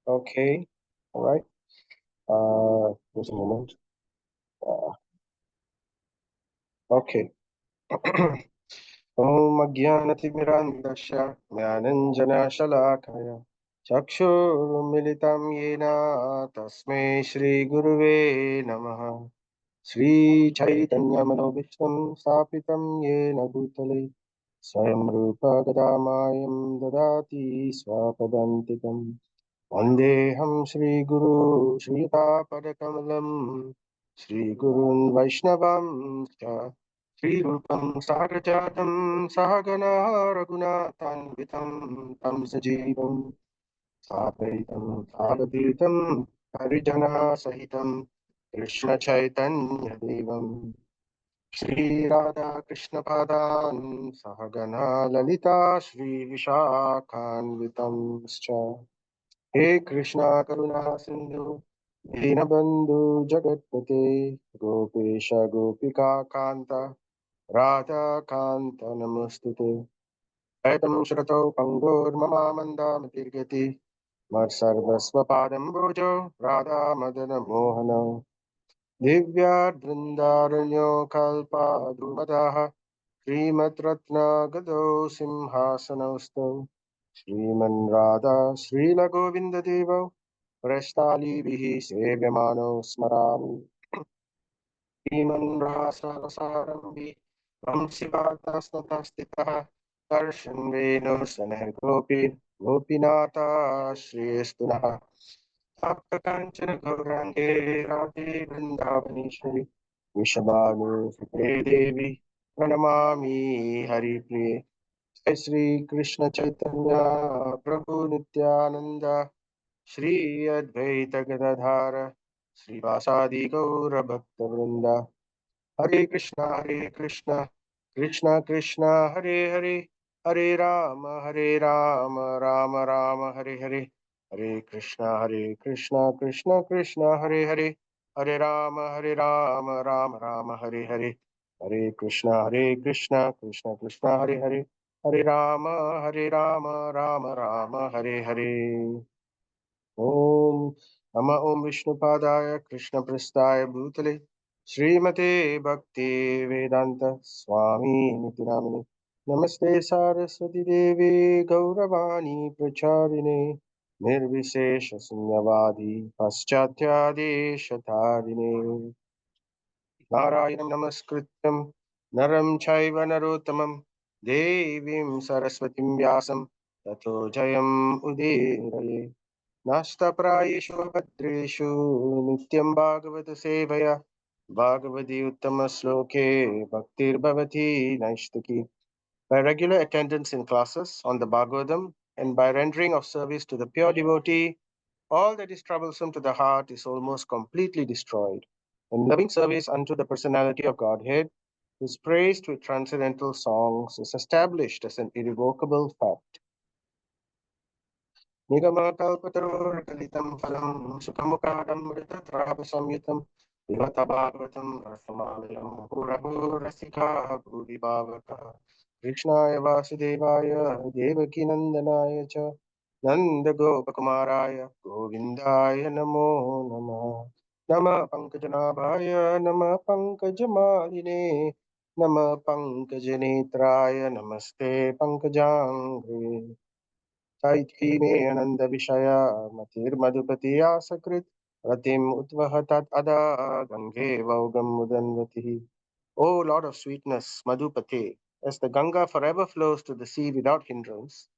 Okay, all right. Just a moment. Uh, okay. ॐ अज्ञानतिमिरान्धस्य ज्ञानञ्जनशलाकय चक्षुरुन्मिलितं येन तस्मै श्रीगुरुवे नमः। श्रीचैतन्यमनोभीष्टं स्थापितं येन भूतले स्वयं रूप गदामायं ददाति स्वपदान्तिकम्। वन्देऽहं श्रीगुरु श्रीतापदकमलं श्रीगुरून् वैष्णवांश्च श्रीरूपं साग्रजातं सहगणा रघुनाथान्वितं तं सजीवं साद्वैतं सावधूतं हरिजनसहितं कृष्णचैतन्यदेवं श्रीराधाकृष्णपादान् सहगणा ललिता श्रीविशाखान्वितंश्च। हे कृष्णा करुणा सिंधु दीनबंधु जगतपते गोपेश गोपिका कांता राधा कांत नमस्तुते। ऐतं श्रुतौ पंगोर्ममामन्दामतिर्गति मत्सर्वस्वपादं राधा मदन मोहन दिव्याद्वृन्दारण्यो कल्पाद्रुमदः श्रीमद्रत्नगदौ सिंहासनौस्तौ श्रीमन् राधा श्रीलगोविन्ददेवौ प्रस्तालीभिः सेव्यमानौ स्मरामि श्रीमन् रासरसारम्भि वंशिवादस्थितः कर्षन् वेणुसनः गोपीनाथ श्रेयस्तु नः तप्तकाञ्चन गौराङ्गे राधे वृन्दावनेश्वरि वृषभानुसुते देवी प्रणमामि हरिप्रिये। जय श्री कृष्ण चैतन्य प्रभु नित्यानंद श्री अद्वैत गदाधर श्रीवासादि गौर भक्त वृंद। हरे कृष्णा कृष्णा कृष्णा हरे हरे हरे राम राम राम हरे हरे। हरे कृष्णा कृष्णा कृष्णा हरे राम राम राम हरे हरे। हरे कृष्णा कृष्णा कृष्णा हरे राम राम राम हरे हरे। ओम नमः ओम विष्णुपादाय कृष्णप्रेष्ठाय भूतले श्रीमते भक्ति वेदांत स्वामी निति नामिने नमस्ते सारस्वती देवी गौरवाणी प्रचारिणे निर्विशेष शून्यवादी पाश्चात्यादेशधारिणे नारायणं नमस्कृत्यं नरं चैव नरोत्तमं देवीं सरस्वतीं व्यासं ततो जयम् उदीरये। नास्ताप्रायेषु भद्रेषु नित्यं भागवत सेवया भागवती उत्तमश्लोके भक्तिर्भवति नैष्टिकी. By regular attendance in classes on the Bhagavatam and by rendering of service to the pure devotee, all that is troublesome to the heart is almost completely destroyed. In loving service unto the personality of Godhead, whose praise through transcendental songs is established as an irrevocable fact. निगमकल्पतरोर्गलितं फलं सुखमुखादमृतद्रावसंयुतं पिबत भागवतं रसमालयं मुहुरहोरसिकाः भुवि भावुकाः। कृष्णाय वासुदेवाय देवकीनन्दनाय च नन्दगोपकुमाराय गोविन्दाय नमो नमः। नमः पङ्कजनाभाय नमः पङ्कजमालिने नमः पङ्कजनेत्राय नमस्ते पङ्कजाङ्घ्रे। चैत्री आनंद विषया मतिर्मधुपति आसकृत रतिम उद्वह तत् अदा Gange वौगम मुदन्वति। O Lord of sweetness, Madhupate, as the Ganga forever flows to the sea without hindrance,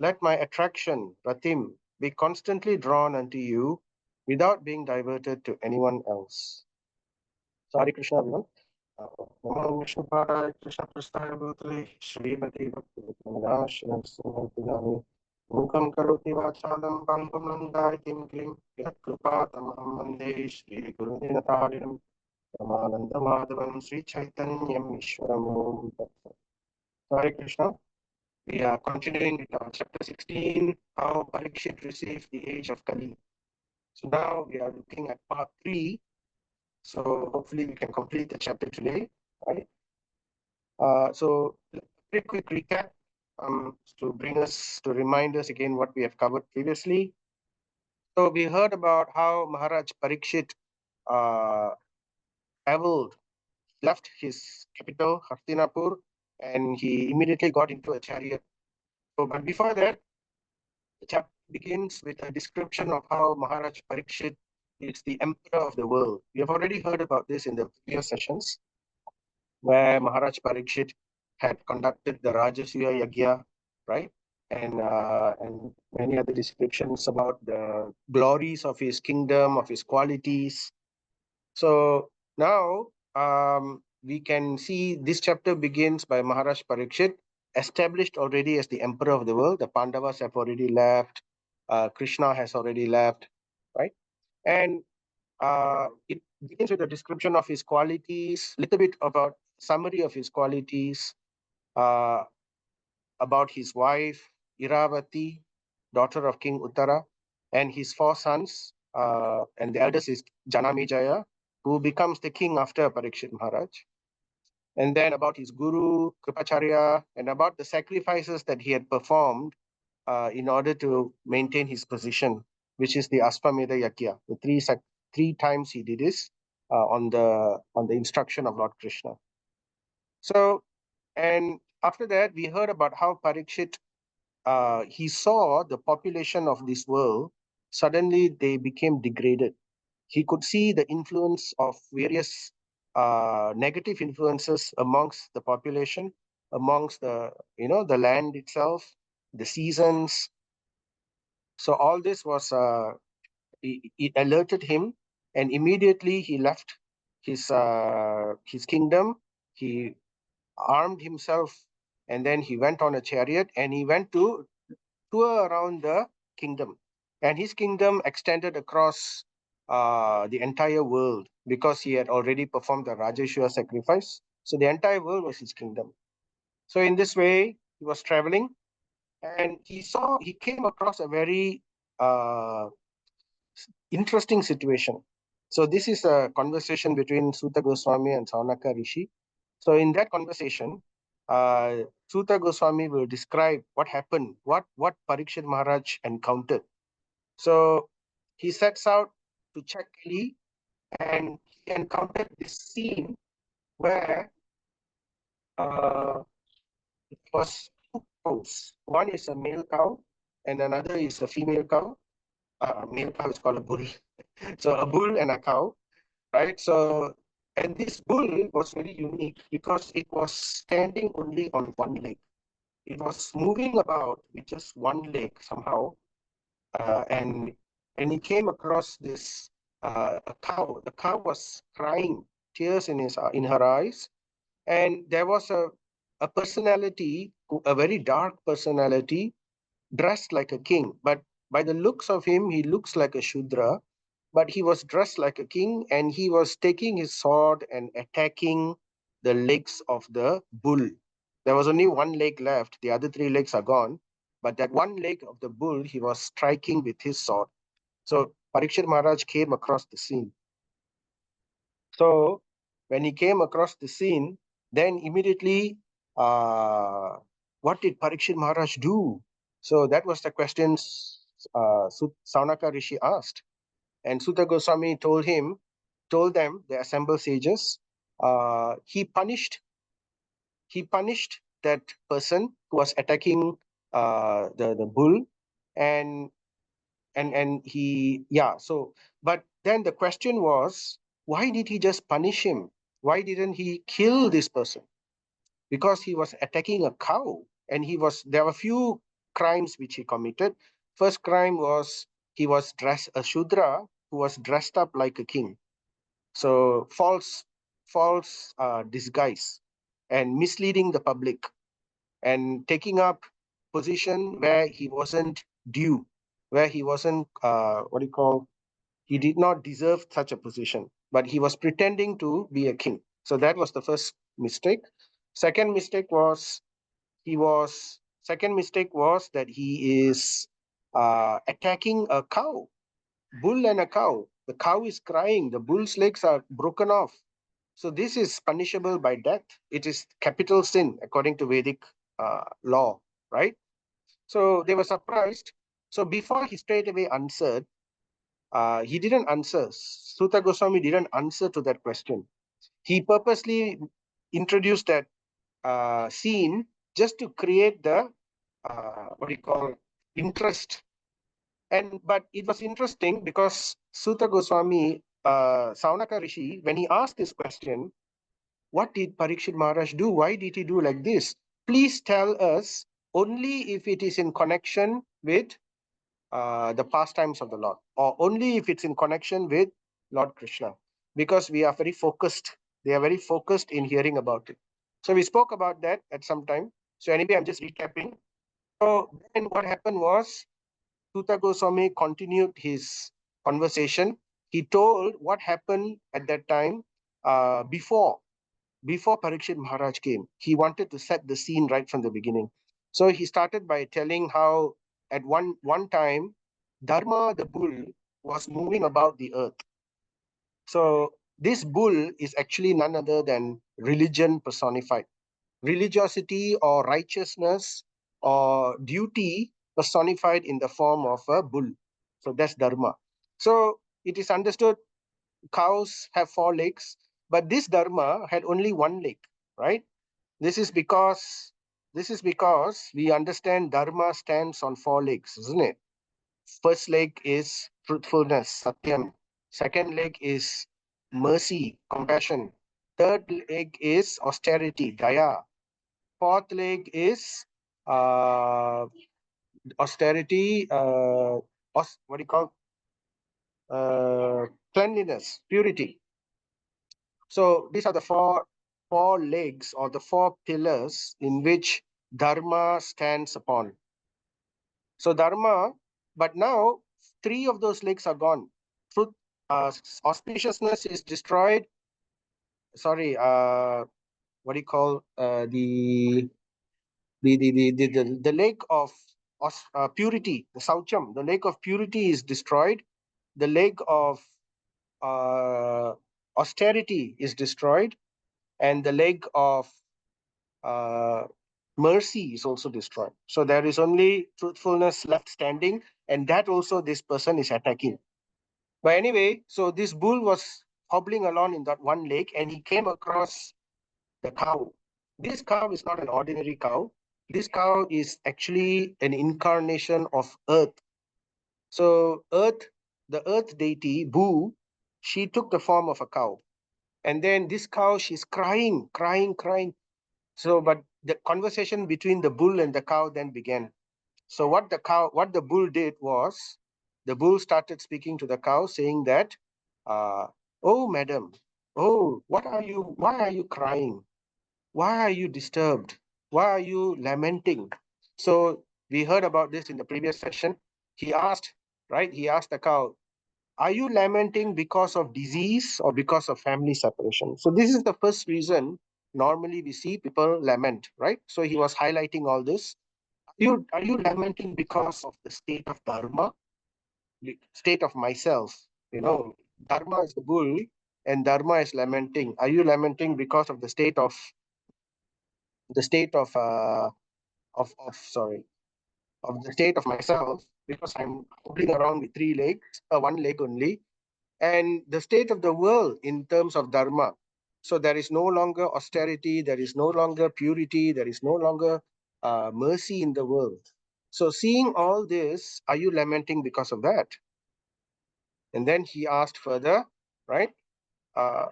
let my attraction, Ratim, be constantly drawn unto you without being diverted to anyone else. So, Hare Krishna, everyone. Namo Vishnupadaya Krishna Prasthaya Bhutale Srimati Bhakti Mukam Karoti Vachalam Pangam Langayatim Klim Yatkrupatamahamam Vande Shri Guru Dinatarinam Ramananda Madhavam Sri Chaitanyam Ishwaram Om Tat Sat. Hare Krishna. We are continuing with our chapter 16, how Parikshit received the age of Kali. So now we are looking at part 3. So hopefully we can complete the chapter today, right? So very quick recap to bring us to remind us again what we have covered previously. So we heard about how Maharaj Parikshit uh, traveled, left his capital, Hastinapur, and he immediately got into a chariot. So, but before that, the chapter begins with a description of how Maharaj Parikshit is the emperor of the world. We have already heard about this in the previous sessions, where Maharaj Parikshit had conducted the Rajasuya Yagya, right? And many other descriptions about the glories of his kingdom, of his qualities. So now we can see this chapter begins by Maharaj Parikshit, established already as the emperor of the world. The Pandavas have already left. Krishna has already left, right? And it begins with a description of his qualities, little bit about summary of his qualities, uh, about his wife, Iravati, daughter of King Uttara, and his four sons. And the eldest is Janamejaya, who becomes the king after Parikshit Maharaj. And then about his guru, Kripacharya, and about the sacrifices that he had performed in order to maintain his position, which is the Ashwamedha Yagya. The three times he did this on the instruction of Lord Krishna. So, and after that, we heard about how Parikshit he saw the population of this world, suddenly they became degraded. He could see the influence of various negative influences amongst the population, amongst the land itself, the seasons. So all this was it alerted him, and immediately he left his kingdom. He armed himself, and then he went on a chariot, and he went to tour around the kingdom. And his kingdom extended across the entire world because he had already performed the Rajeshwara sacrifice. So the entire world was his kingdom. So in this way, he was traveling, and he came across a very uh, interesting situation. So this is a conversation between Suta Goswami and Saunaka Rishi. So in that conversation, Suta Goswami will describe what happened, what Parikshit Maharaj encountered. So he sets out to check Kali, and he encountered this scene where it was two cows. One is a male cow, and another is a female cow. Male cow is called a bull. So a bull and a cow, right? So, and this bull was very unique because it was standing only on one leg. It was moving about with just one leg somehow, and he came across this a cow. The cow was crying, tears in her eyes, and there was a personality, a very dark personality, dressed like a king. But by the looks of him, he looks like a Shudra, but he was dressed like a king, and he was taking his sword and attacking the legs of the bull. There was only one leg left, the other three legs are gone. But that one leg of the bull, he was striking with his sword. So Parikshit Maharaj came across the scene. So when he came across the scene, then immediately, what did Parikshit Maharaj do? So that was the questions Saunaka Rishi asked. And Sutta Goswami told them, the assembled sages, he punished that person who was attacking the bull, and so, but then the question was, why did he just punish him? Why didn't he kill this person? Because he was attacking a cow, and there were few crimes which he committed. First crime was he was dressed a Shudra who was dressed up like a king. So false disguise and misleading the public and taking up position where he wasn't due, where he wasn't he did not deserve such a position, but he was pretending to be a king. So that was the first mistake. Second mistake was that he is attacking a cow, bull and a cow. The cow is crying, the bull's legs are broken off. So this is punishable by death. It is capital sin according to Vedic law, right? So they were surprised. So before he straight away answered, he didn't answer. Suta Goswami didn't answer to that question. He purposely introduced that scene just to create the what do you call interest. But it was interesting because Suta Goswami, Saunaka Rishi, when he asked this question, what did Parikshit Maharaj do? Why did he do like this? Please tell us only if it is in connection with the pastimes of the Lord, or only if it's in connection with Lord Krishna, because we are very focused. They are very focused in hearing about it. So we spoke about that at some time. So anyway, I'm just recapping. So then what happened was Suta Goswami continued his conversation. He told what happened at that time before Parikshit Maharaj came. He wanted to set the scene right from the beginning. So he started by telling how at one time Dharma the bull was moving about the earth. So this bull is actually none other than religion personified. Religiosity or righteousness or duty personified in the form of a bull. So that's Dharma. So it is understood cows have four legs, but this Dharma had only one leg, right? This is because we understand Dharma stands on four legs, isn't it? First leg is truthfulness, satyam. Second leg is mercy, compassion. Third leg is austerity, daya. Fourth leg is uh, austerity, what do you call cleanliness, purity. So these are the four legs or the four pillars in which Dharma stands upon. So Dharma, but now three of those legs are gone. Truth, auspiciousness is destroyed. Sorry, what do you call the lake of purity, the saucham, the lake of purity is destroyed. The lake of uh, austerity is destroyed, and the lake of uh, mercy is also destroyed. So there is only truthfulness left standing, and that also this person is attacking. But anyway, so this bull was hobbling along in that one lake, and he came across the cow. This cow is not an ordinary cow. This cow is actually an incarnation of Earth. So the Earth deity, Bu, she took the form of a cow. And then this cow, she's crying, crying, crying. So, but the conversation between the bull and the cow then began. So what the bull did was, the bull started speaking to the cow, saying that, "Oh, madam, oh, why are you crying? Why are you disturbed? Why are you lamenting?" So we heard about this in the previous session. He asked, right? He asked the cow, "Are you lamenting because of disease or because of family separation?" So this is the first reason normally we see people lament, right? So he was highlighting all this. Are you lamenting because of the state of dharma, the state of myself? Dharma is the bull, and dharma is lamenting. Are you lamenting because of the state of sorry, of the state of myself, because I'm hobbling around with three legs, one leg only, and the state of the world in terms of dharma? So there is no longer austerity, there is no longer purity, there is no longer mercy in the world. So seeing all this, are you lamenting because of that? And then he asked further, right? Uh,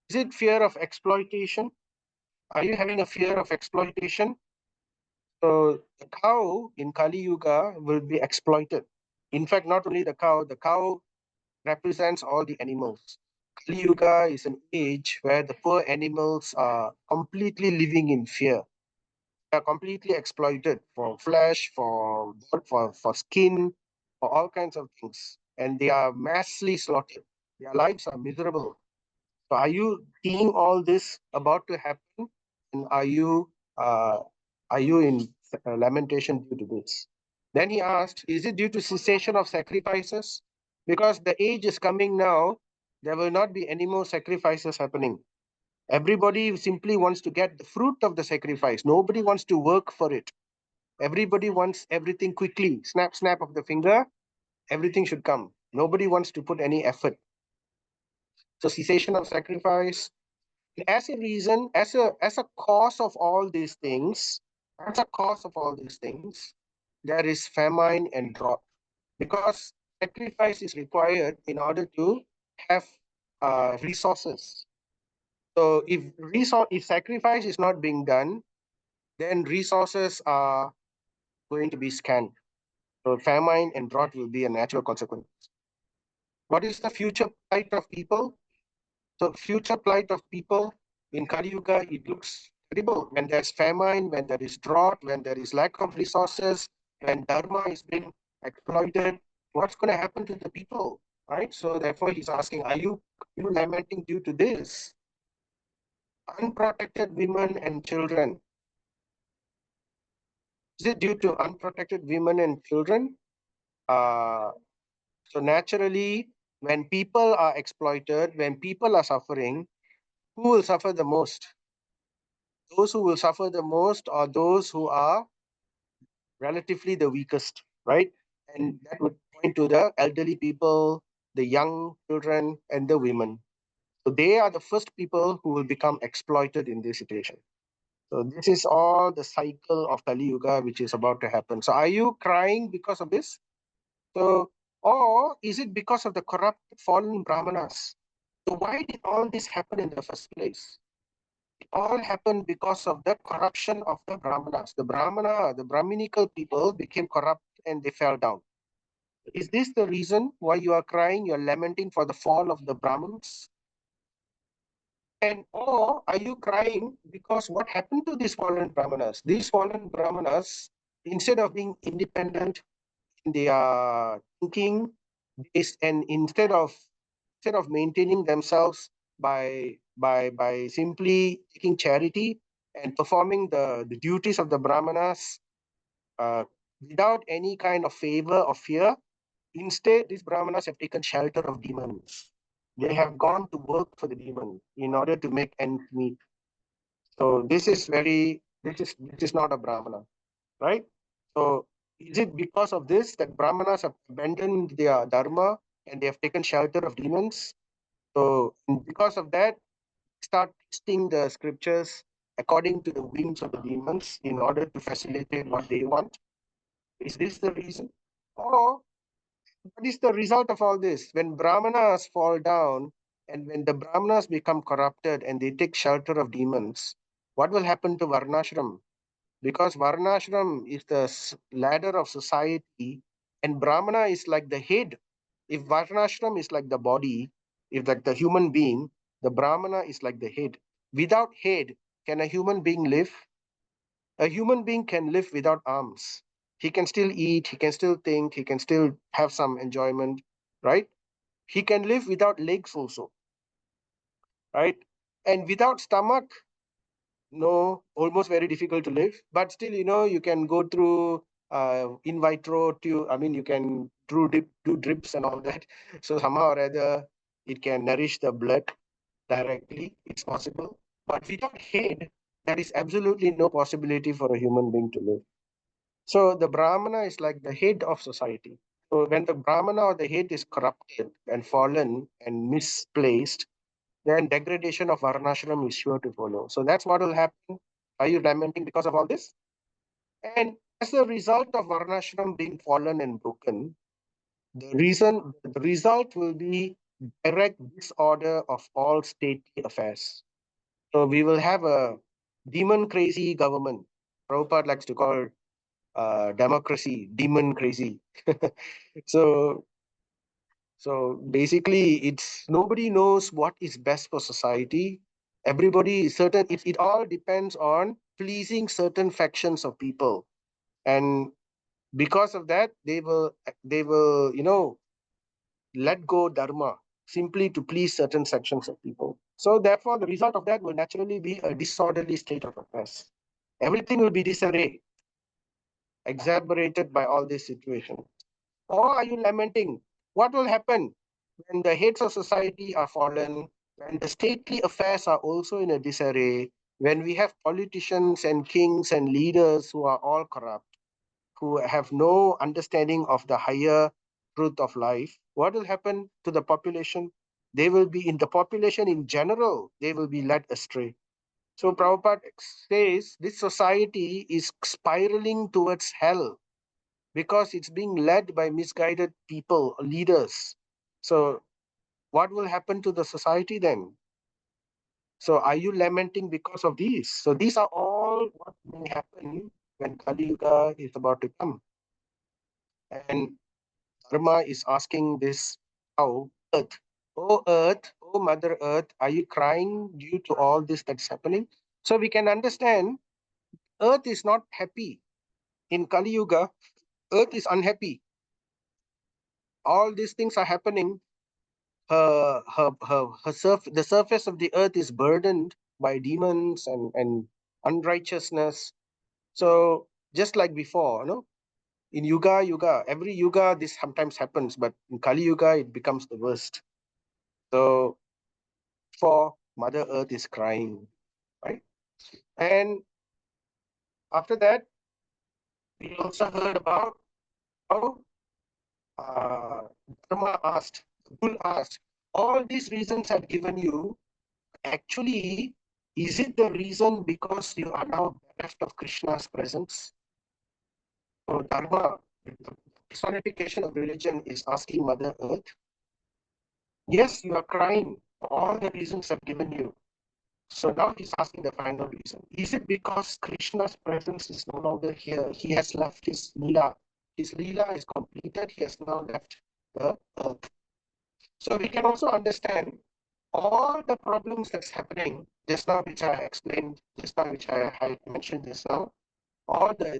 is it fear of exploitation? Are you having a fear of exploitation? So the cow in Kali Yuga will be exploited. In fact, not only the cow represents all the animals. Kali Yuga is an age where the poor animals are completely living in fear. They are completely exploited for flesh, for skin, for all kinds of things. And they are massively slaughtered. Their lives are miserable. So are you seeing all this about to happen? And uh, are you in lamentation due to this? Then he asked, is it due to cessation of sacrifices? Because the age is coming now, there will not be any more sacrifices happening. Everybody simply wants to get the fruit of the sacrifice. Nobody wants to work for it. Everybody wants everything quickly. Snap, snap of the finger, everything should come. Nobody wants to put any effort. So cessation of sacrifice, as a reason, as a cause of all these things, there is famine and drought, because sacrifice is required in order to have resources. So if sacrifice is not being done, then resources are going to be scant. So famine and drought will be a natural consequence. What is the future plight of people? So future plight of people in Kali Yuga, it looks terrible when there's famine, when there is drought, when there is lack of resources, when dharma is being exploited. What's going to happen to the people, right? So therefore, he's asking, are you lamenting due to this? Unprotected women and children. Is it due to unprotected women and children? Uh, so naturally, when people are exploited, when people are suffering, who will suffer the most? Those who will suffer the most are those who are relatively the weakest, right? And that would point to the elderly people, the young children, and the women. So they are the first people who will become exploited in this situation. So this is all the cycle of Kali Yuga which is about to happen. So are you crying because of this? So, or is it because of the corrupt fallen Brahmanas? So why did all this happen in the first place? All happened because of the corruption of the Brahmanas. The Brahminical people became corrupt and they fell down. Is this the reason why you are crying, you're lamenting for the fall of the Brahmins? And or are you crying because what happened to these fallen Brahmanas? These fallen Brahmanas, instead of being independent in their thinking, and instead of maintaining themselves by simply taking charity and performing the duties of the brahmanas uh, without any kind of favor or fear, instead these brahmanas have taken shelter of demons. They have gone to work for the demon in order to make ends meet. So this is not a brahmana, right? So is it because of this that brahmanas have abandoned their dharma and they have taken shelter of demons? So because of that, start twisting the scriptures according to the whims of the demons in order to facilitate what they want. Is this the reason? Or what is the result of all this? When brahmanas fall down and when the brahmanas become corrupted and they take shelter of demons, what will happen to varnashram? Because varnashram is the ladder of society and brahmana is like the head. If varnashram is like the body, if like the human being, the brahmana is like the head. Without head, can a human being live? A human being can live without arms. He can still eat, he can still think, he can still have some enjoyment, right? He can live without legs also, right? And without stomach, no, almost very difficult to live. But still, you can go through in vitro to, I mean, you can do drips and all that. So somehow or other, it can nourish the blood directly. It's possible. But without head, there is absolutely no possibility for a human being to live. So the Brahmana is like the head of society. So when the Brahmana or the head is corrupted and fallen and misplaced, then degradation of Varnashram is sure to follow. So that's what will happen. Are you lamenting because of all this? And as a result of Varnashram being fallen and broken, the result will be direct disorder of all state affairs. So we will have a demon crazy government. Prabhupada likes to call democracy demon crazy. so So basically, it's nobody knows what is best for society. Everybody is certain. It all depends on pleasing certain factions of people, and because of that, they will let go dharma simply to please certain sections of people. So therefore, the result of that will naturally be a disorderly state of affairs. Everything will be disarray, exacerbated by all this situation. Or are you lamenting? What will happen when the heads of society are fallen, when the stately affairs are also in a disarray, when we have politicians and kings and leaders who are all corrupt, who have no understanding of the higher truth of life, what will happen to the population? They will be in the population in general, they will be led astray. So Prabhupada says this society is spiraling towards hell because it's being led by misguided people, leaders. So what will happen to the society then? So are you lamenting because of these? So these are all what may happen when Kali Yuga is about to come. And Dharma is asking this, how earth, oh Mother Earth, are you crying due to all this that's happening? So we can understand earth is not happy. In Kali Yuga, earth is unhappy. All these things are happening. The surface of the earth is burdened by demons and unrighteousness. So just like before, in every yuga, this sometimes happens, but in Kali Yuga, it becomes the worst. So for Mother Earth is crying, right? And after that, we also heard about how Dharma asked, Bull asked, all these reasons I've given you, actually, is it the reason because you are now bereft of Krishna's presence? So Dharma, the personification of religion, is asking Mother Earth, yes, you are crying for all the reasons I've given you. So now he's asking the final reason. Is it because Krishna's presence is no longer here? He has left his Leela. His Leela is completed. He has now left the earth. So we can also understand all the problems that's happening just now, which I explained just now, which I mentioned just now, all the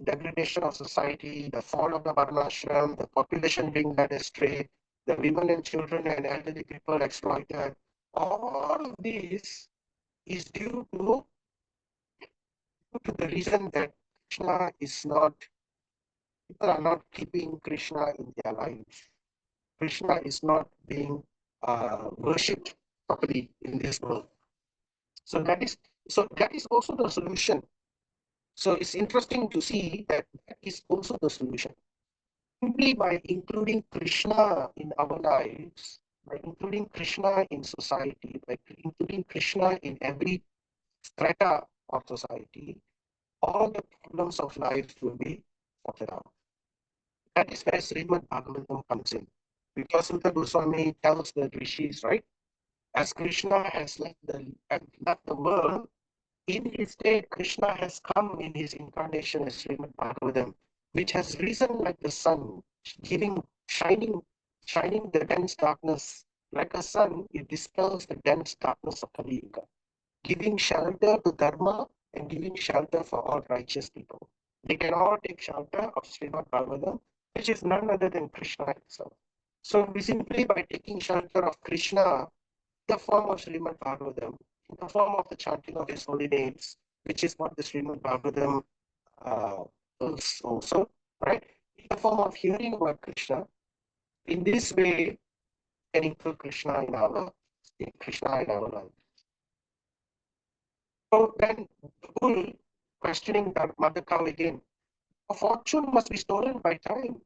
degradation of society, the fall of the Varnashram, the population being led astray, the women and children and elderly people exploited, all of this is due to the reason that Krishna is not, people are not keeping Krishna in their lives. Krishna is not being worshipped properly in this world. So that is also the solution. So it's interesting to see that that is also the solution. Simply by including Krishna in our lives, by including Krishna in society, by including Krishna in every strata of society, all the problems of life will be sorted out. That is where Srimad Bhagavatam comes in. Because Sutta Goswami tells the rishis, right? As Krishna has left the world, in his state, Krishna has come in his incarnation as Srimad Bhagavatam, which has risen like the sun, shining the dense darkness. Like a sun, it dispels the dense darkness of Kali Yuga, giving shelter to Dharma and giving shelter for all righteous people. They can all take shelter of Srimad Bhagavatam, which is none other than Krishna himself. So we simply by taking shelter of Krishna, the form of Srimad Bhagavatam, in the form of the chanting of his holy names, which is what the Srimad Bhagavatam is also, right? In the form of hearing about Krishna, in this way, can include Krishna in our life. So then the bull questioning the mother cow again, a fortune must be stolen by time.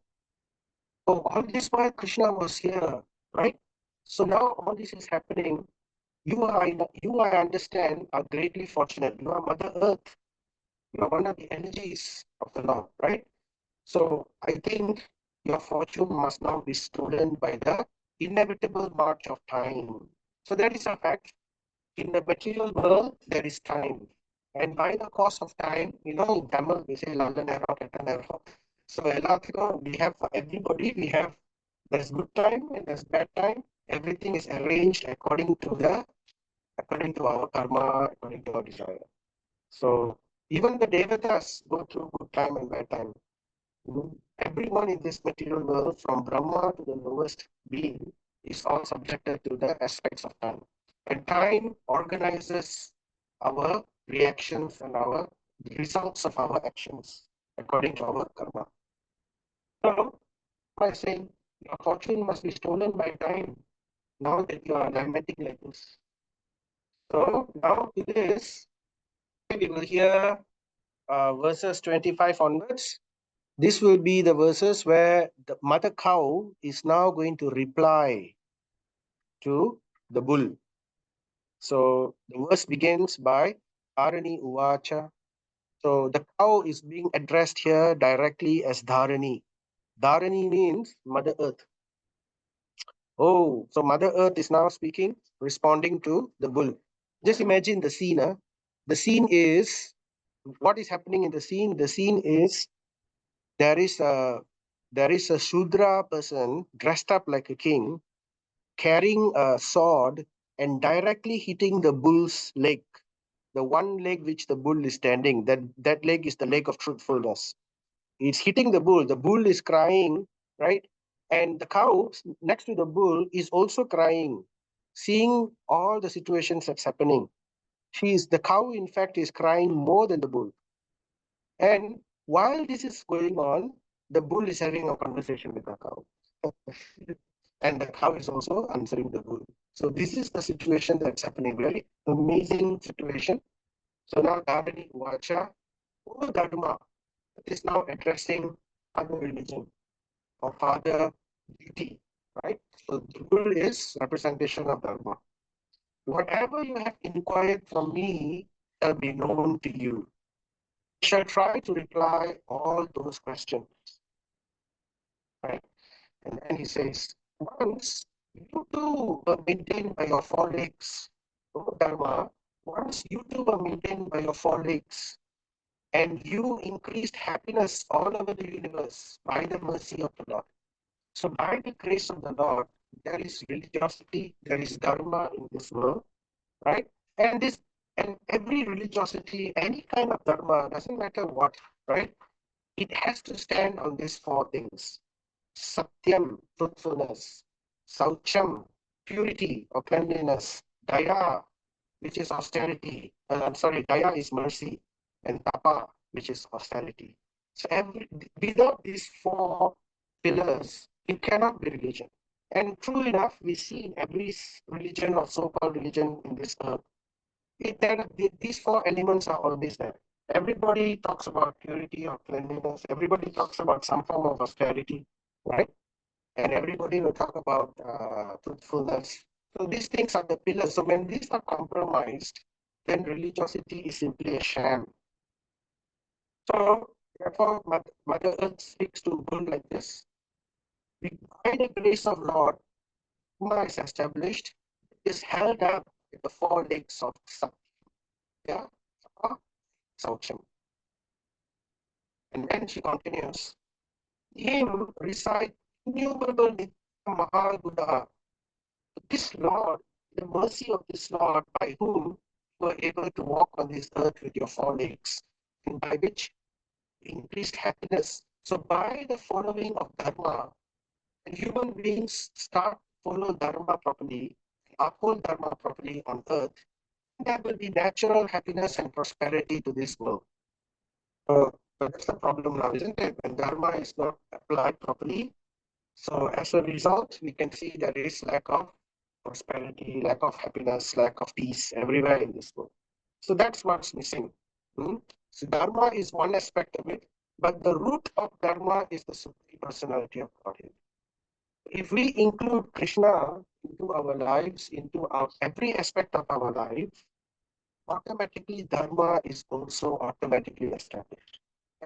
So all this while Krishna was here, right? So now all this is happening. I understand, are greatly fortunate. You are Mother Earth. You are one of the energies of the Lord, right? So I think your fortune must now be stolen by the inevitable march of time. So that is a fact. In the material world, there is time. And by the course of time, in Tamil, we say, Lala Nero, Ketta Nero. So, we have for everybody, there's good time and there's bad time. Everything is arranged according to our karma, according to our desire. So, even the devatas go through good time and bad time. Everyone in this material world, from Brahma to the lowest being, is all subjected to the aspects of time. And time organizes our reactions and the results of our actions according to our karma. So, by saying your fortune must be stolen by time now that you are lamenting like this. So, now to this, we will hear verses 25 onwards. This will be the verses where the mother cow is now going to reply to the bull. So the verse begins by Dharani Uvacha. So the cow is being addressed here directly as Dharani. Dharani means Mother Earth. Oh, so Mother Earth is now speaking, responding to the bull. Just imagine the scene. The scene is, what is happening in the scene? The scene is there is a Shudra person dressed up like a king, carrying a sword and directly hitting the bull's leg. The one leg which the bull is standing, that leg is the leg of truthfulness. It's hitting the bull. The bull is crying, right? And the cow next to the bull is also crying, seeing all the situations that's happening. The cow, in fact, is crying more than the bull. And while this is going on, the bull is having a conversation with the cow. And the cow is also answering the bull. So this is the situation that's happening. Very amazing situation. So now Dharani Vacha, O Dharma, is now addressing other religion or father deity, right? So the bull is representation of Dharma. Whatever you have inquired from me shall be known to you. I shall try to reply all those questions, right? And then he says, once you two were maintained by your four legs, O Dharma, once you two were maintained by your four legs, and you increased happiness all over the universe by the mercy of the Lord. So by the grace of the Lord, there is religiosity, there is dharma in this world, right? And this and every religiosity, any kind of dharma, doesn't matter what, right? It has to stand on these four things. Satyam, truthfulness. Saucham, purity or cleanliness. Daya, which is austerity. I'm sorry, Daya is mercy. And Tapa, which is austerity. So without these four pillars, it cannot be religion. And true enough, we see in every religion or so-called religion in this earth, these four elements are always there. Everybody talks about purity or cleanliness. Everybody talks about some form of austerity, right? And everybody will talk about truthfulness. So these things are the pillars. So when these are compromised, then religiosity is simply a sham. So therefore, Mother Earth speaks to Bull like this. By the grace of Lord, Dharma is established, it is held up with the four legs of Satya, Saucham. And then she continues, him recite innumerable Nitya Mahaguna. This Lord, the mercy of this Lord, by whom you are able to walk on this earth with your four legs, and by which you increased happiness. So by the following of Dharma, human beings start to follow Dharma properly, uphold Dharma properly on earth, there will be natural happiness and prosperity to this world. But that's the problem now, isn't it? When Dharma is not applied properly, so as a result, we can see there is lack of prosperity, lack of happiness, lack of peace everywhere in this world. So that's what's missing. So Dharma is one aspect of it, but the root of Dharma is the Supreme Personality of Godhead. If we include Krishna into our lives, into every aspect of our life, automatically Dharma is also automatically established.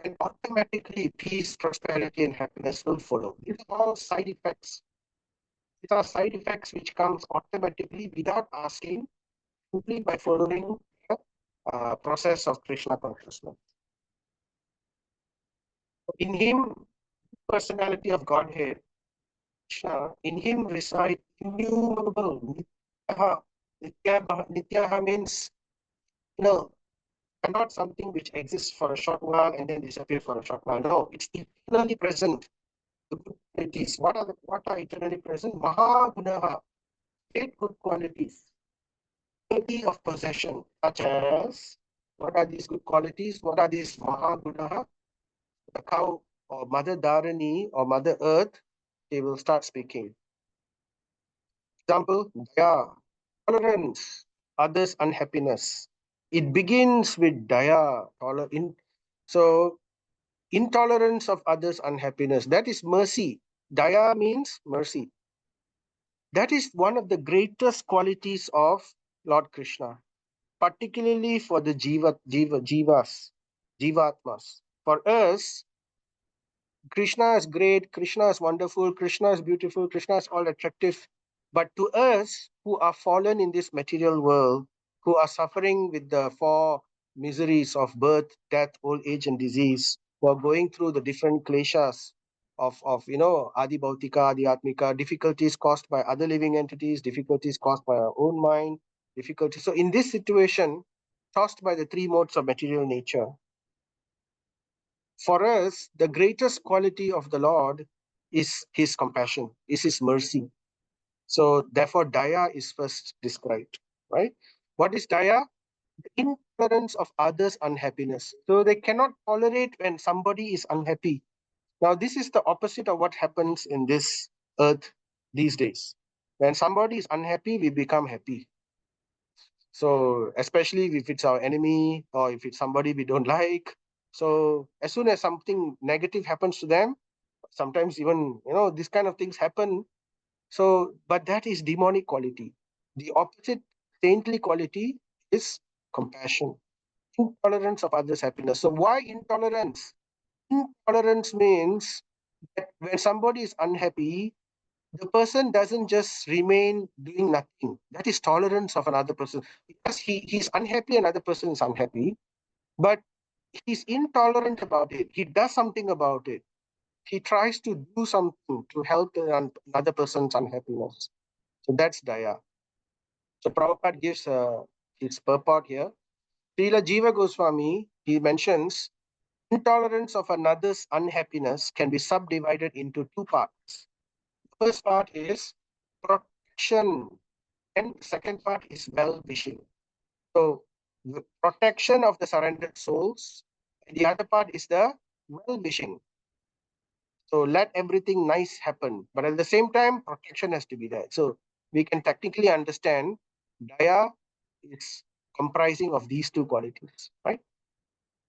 And automatically peace, prosperity, and happiness will follow. These are all side effects. These are side effects which comes automatically without asking, simply by following the process of Krishna consciousness. In him, personality of Godhead, Krishna, in him reside innumerable nityaha. Nityaha means, not something which exists for a short while and then disappear for a short while. No, it's eternally present. The good qualities. What are eternally present? Mahagunaha, eight good qualities, worthy of possession, such as, what are these good qualities? What are these Mahagunaha? The cow or Mother Dharani or Mother Earth, they will start speaking. Example, Daya, tolerance, others' unhappiness. It begins with Daya, so Intolerance of others' unhappiness, that is mercy. Daya means mercy. That is one of the greatest qualities of Lord Krishna, particularly for the jivatmas. For us, Krishna is great, Krishna is wonderful, Krishna is beautiful, Krishna is all attractive. But to us who are fallen in this material world, who are suffering with the four miseries of birth, death, old age, and disease, who are going through the different kleshas of Adi Bhautika, Adi Atmika, difficulties caused by other living entities, difficulties caused by our own mind, difficulties. So in this situation, tossed by the three modes of material nature, for us, the greatest quality of the Lord is his compassion, is his mercy. So therefore, Daya is first described, right? What is Daya? The intolerance of others' unhappiness. So they cannot tolerate when somebody is unhappy. Now, this is the opposite of what happens in this earth these days. When somebody is unhappy, we become happy. So especially if it's our enemy or if it's somebody we don't like. So as soon as something negative happens to them, sometimes even these kind of things happen. So but that is demonic quality. The opposite saintly quality is compassion, intolerance of others' happiness. So why intolerance? Intolerance means that when somebody is unhappy, the person doesn't just remain doing nothing. That is tolerance of another person. Because he's unhappy, another person is unhappy, but he's intolerant about it. He does something about it. He tries to do something to help another person's unhappiness. So that's Daya. So Prabhupada gives his purport here. Srila Jiva Goswami, he mentions intolerance of another's unhappiness can be subdivided into two parts. The first part is protection, and the second part is well-wishing. So the protection of the surrendered souls, and the other part is the well-wishing. So let everything nice happen, but at the same time, protection has to be there. So we can technically understand Daya is comprising of these two qualities, right?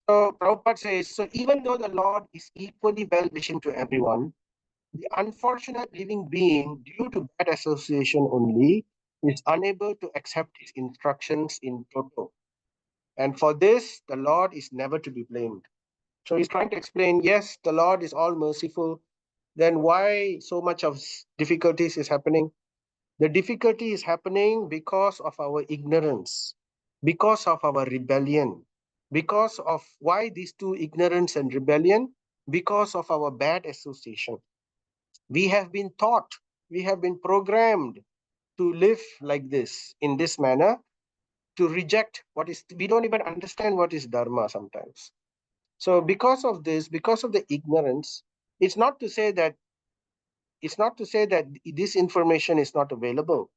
So Prabhupada says, so even though the Lord is equally well-wishing to everyone, the unfortunate living being, due to bad association only, is unable to accept his instructions in toto. And for this, the Lord is never to be blamed. So he's trying to explain, yes, the Lord is all merciful. Then why so much of difficulties is happening? The difficulty is happening because of our ignorance, because of our rebellion, because of why these two, ignorance and rebellion, because of our bad association. We have been taught, we have been programmed to live like this, in this manner, to reject what is, we don't even understand what is dharma sometimes. So because of this, because of the ignorance, it's not to say that this information is not available.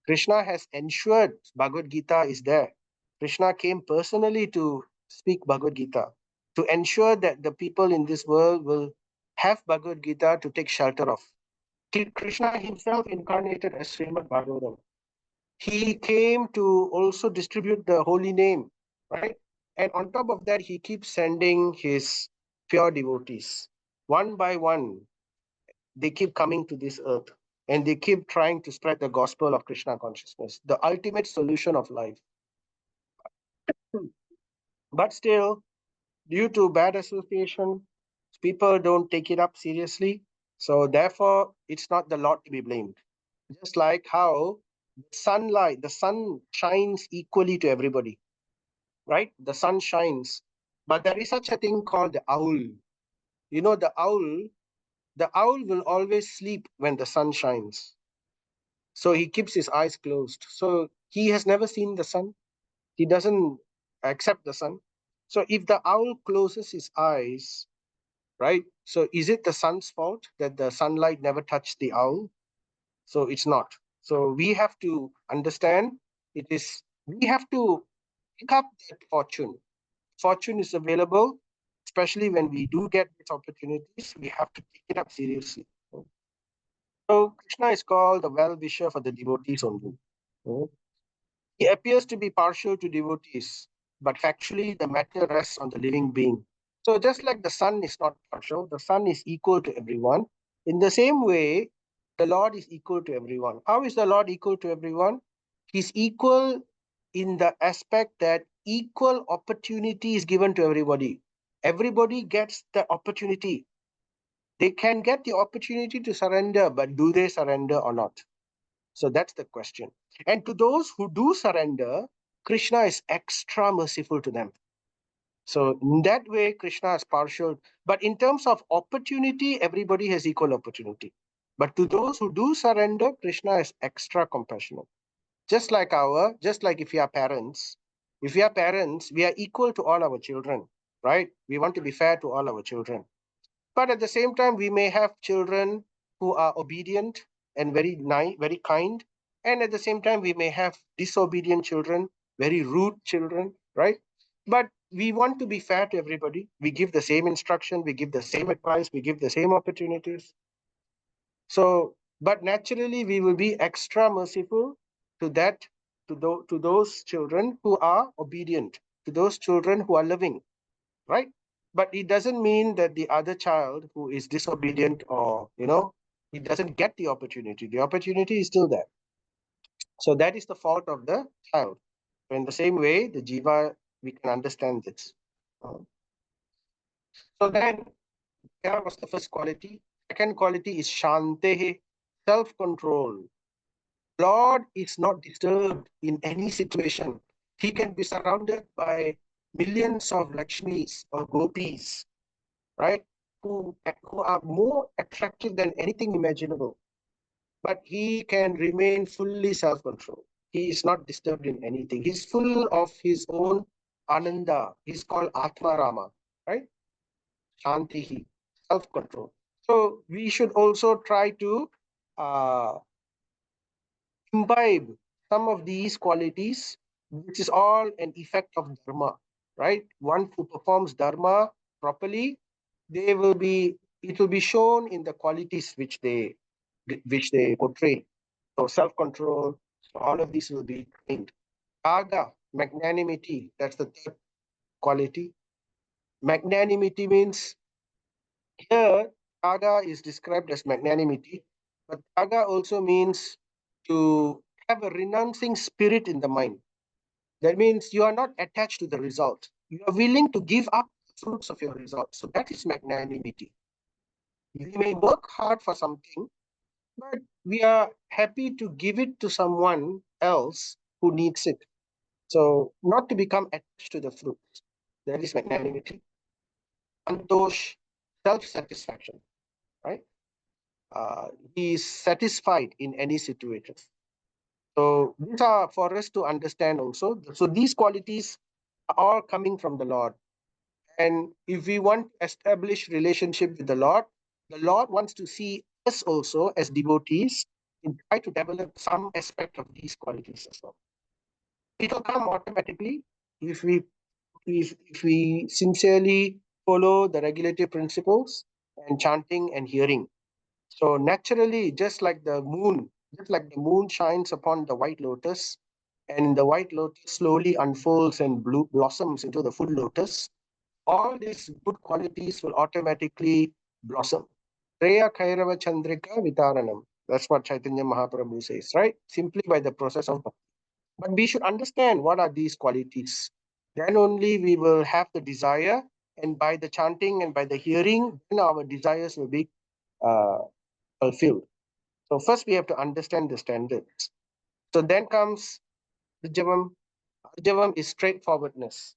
Krishna has ensured Bhagavad Gita is there. Krishna came personally to speak Bhagavad Gita, to ensure that the people in this world will have Bhagavad Gita to take shelter of. Krishna himself incarnated as Srimad Bhagavatam. He came to also distribute the holy name, right? And on top of that, he keeps sending his pure devotees. One by one, they keep coming to this earth and they keep trying to spread the gospel of Krishna consciousness, the ultimate solution of life. But still, due to bad association, people don't take it up seriously. So therefore, it's not the Lord to be blamed. Just like how the sun shines equally to everybody, right? The sun shines. But there is such a thing called the owl. The owl will always sleep when the sun shines. So he keeps his eyes closed. So he has never seen the sun. He doesn't accept the sun. So if the owl closes his eyes, right? So is it the sun's fault that the sunlight never touched the owl? So it's not. So we have to understand we have to pick up that fortune. Fortune is available, especially when we do get these opportunities, we have to take it up seriously. So Krishna is called the well-wisher for the devotees only. He appears to be partial to devotees, but factually the matter rests on the living being. So just like the sun is not partial, the sun is equal to everyone. In the same way, the Lord is equal to everyone. How is the Lord equal to everyone? He's equal in the aspect that equal opportunity is given to everybody. Everybody gets the opportunity. They can get the opportunity to surrender, but do they surrender or not? So that's the question. And to those who do surrender, Krishna is extra merciful to them. So in that way, Krishna is partial. But in terms of opportunity, everybody has equal opportunity. But to those who do surrender, Krishna is extra compassionate. Just like if we are parents, we are equal to all our children, right? We want to be fair to all our children. But at the same time, we may have children who are obedient and very nice, very kind. And at the same time, we may have disobedient children, very rude children, right? But we want to be fair to everybody. We give the same instruction, we give the same advice, we give the same opportunities. So, but naturally, we will be extra merciful to that, to those children who are obedient, to those children who are loving, right? But it doesn't mean that the other child who is disobedient or, he doesn't get the opportunity. The opportunity is still there. So that is the fault of the child. So in the same way, the jiva, we can understand this. So then, that was the first quality. Second quality is shantehe, self-control. Lord is not disturbed in any situation. He can be surrounded by millions of Lakshmis or gopis, right? Who are more attractive than anything imaginable. But he can remain fully self-controlled. He is not disturbed in anything. He's full of his own ananda. He's called Atma Rama, right? Shantihi, self-control. So we should also try to uh, imbibe some of these qualities, which is all an effect of dharma, right? One who performs dharma properly, it will be shown in the qualities which they portray. So self-control, so all of these will be trained. Aga, magnanimity, that's the third quality. Magnanimity means here, Tyaga is described as magnanimity, but Tyaga also means to have a renouncing spirit in the mind. That means you are not attached to the result. You are willing to give up the fruits of your result. So that is magnanimity. We may work hard for something, but we are happy to give it to someone else who needs it. So not to become attached to the fruits. That is magnanimity. Santosh, self-satisfaction, right? He is satisfied in any situation. So these are for us to understand also. So these qualities are all coming from the Lord. And if we want to establish relationship with the Lord wants to see us also as devotees and try to develop some aspect of these qualities as well. It will come automatically if we sincerely follow the regulatory principles and chanting and hearing. So naturally, just like the moon shines upon the white lotus, and the white lotus slowly unfolds and blossoms into the full lotus, all these good qualities will automatically blossom. Treya Kairava Chandrika Vitaranam. That's what Chaitanya Mahaprabhu says, right? Simply by the process of bhakti. But we should understand what are these qualities. Then only we will have the desire, and by the chanting and by the hearing, then our desires will be uh, fulfilled. So first we have to understand the standards. So then comes Arjavam. Arjavam is straightforwardness.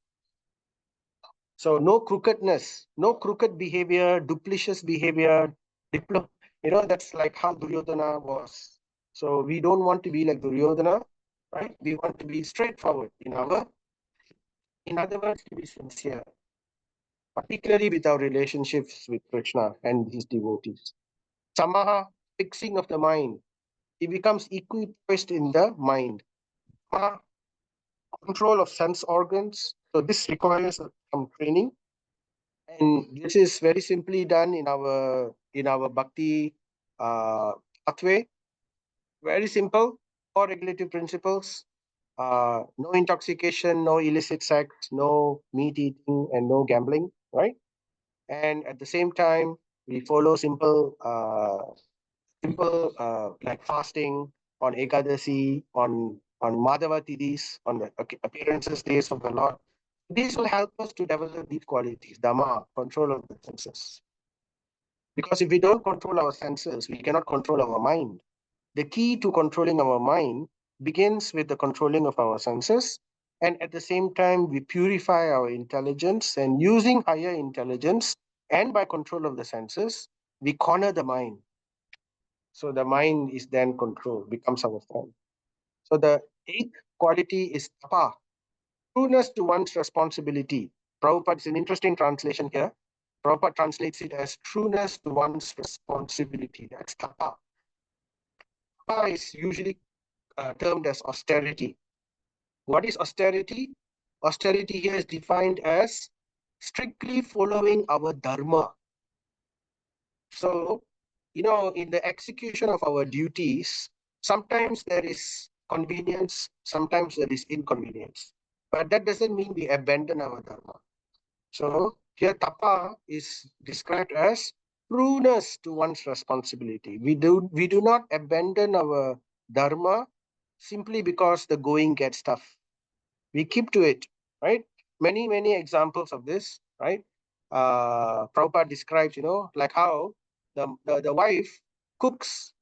So no crookedness, no crooked behavior, duplicitous behavior, that's like how Duryodhana was. So we don't want to be like Duryodhana, right? We want to be straightforward in other words, to be sincere, particularly with our relationships with Krishna and his devotees. Samaha, fixing of the mind. It becomes equipoised in the mind. Control of sense organs. So this requires some training, and this is very simply done in our bhakti pathway. Very simple. Four regulative principles. No intoxication, no illicit sex, no meat eating, and no gambling. Right. and at the same time we follow simple like fasting on Ekadasi, on Madhava Tidis, on the appearances days of the Lord. These will help us to develop these qualities, Dhamma, control of the senses. Because if we don't control our senses, we cannot control our mind. The key to controlling our mind begins with the controlling of our senses, and at the same time, we purify our intelligence, and using higher intelligence and by control of the senses, we corner the mind. So the mind is then controlled, becomes our friend. So the eighth quality is tapa, trueness to one's responsibility. Prabhupada is an interesting translation here. Prabhupada translates it as trueness to one's responsibility. That's tapa. Tapa is usually termed as austerity. What is austerity? Austerity here is defined as strictly following our dharma. So, in the execution of our duties, sometimes there is convenience, sometimes there is inconvenience. But that doesn't mean we abandon our dharma. So here tapa is described as trueness to one's responsibility. We do not abandon our dharma simply because the going gets tough. We keep to it, right? Many examples of this, right? Prabhupada describes, like how the wife cooks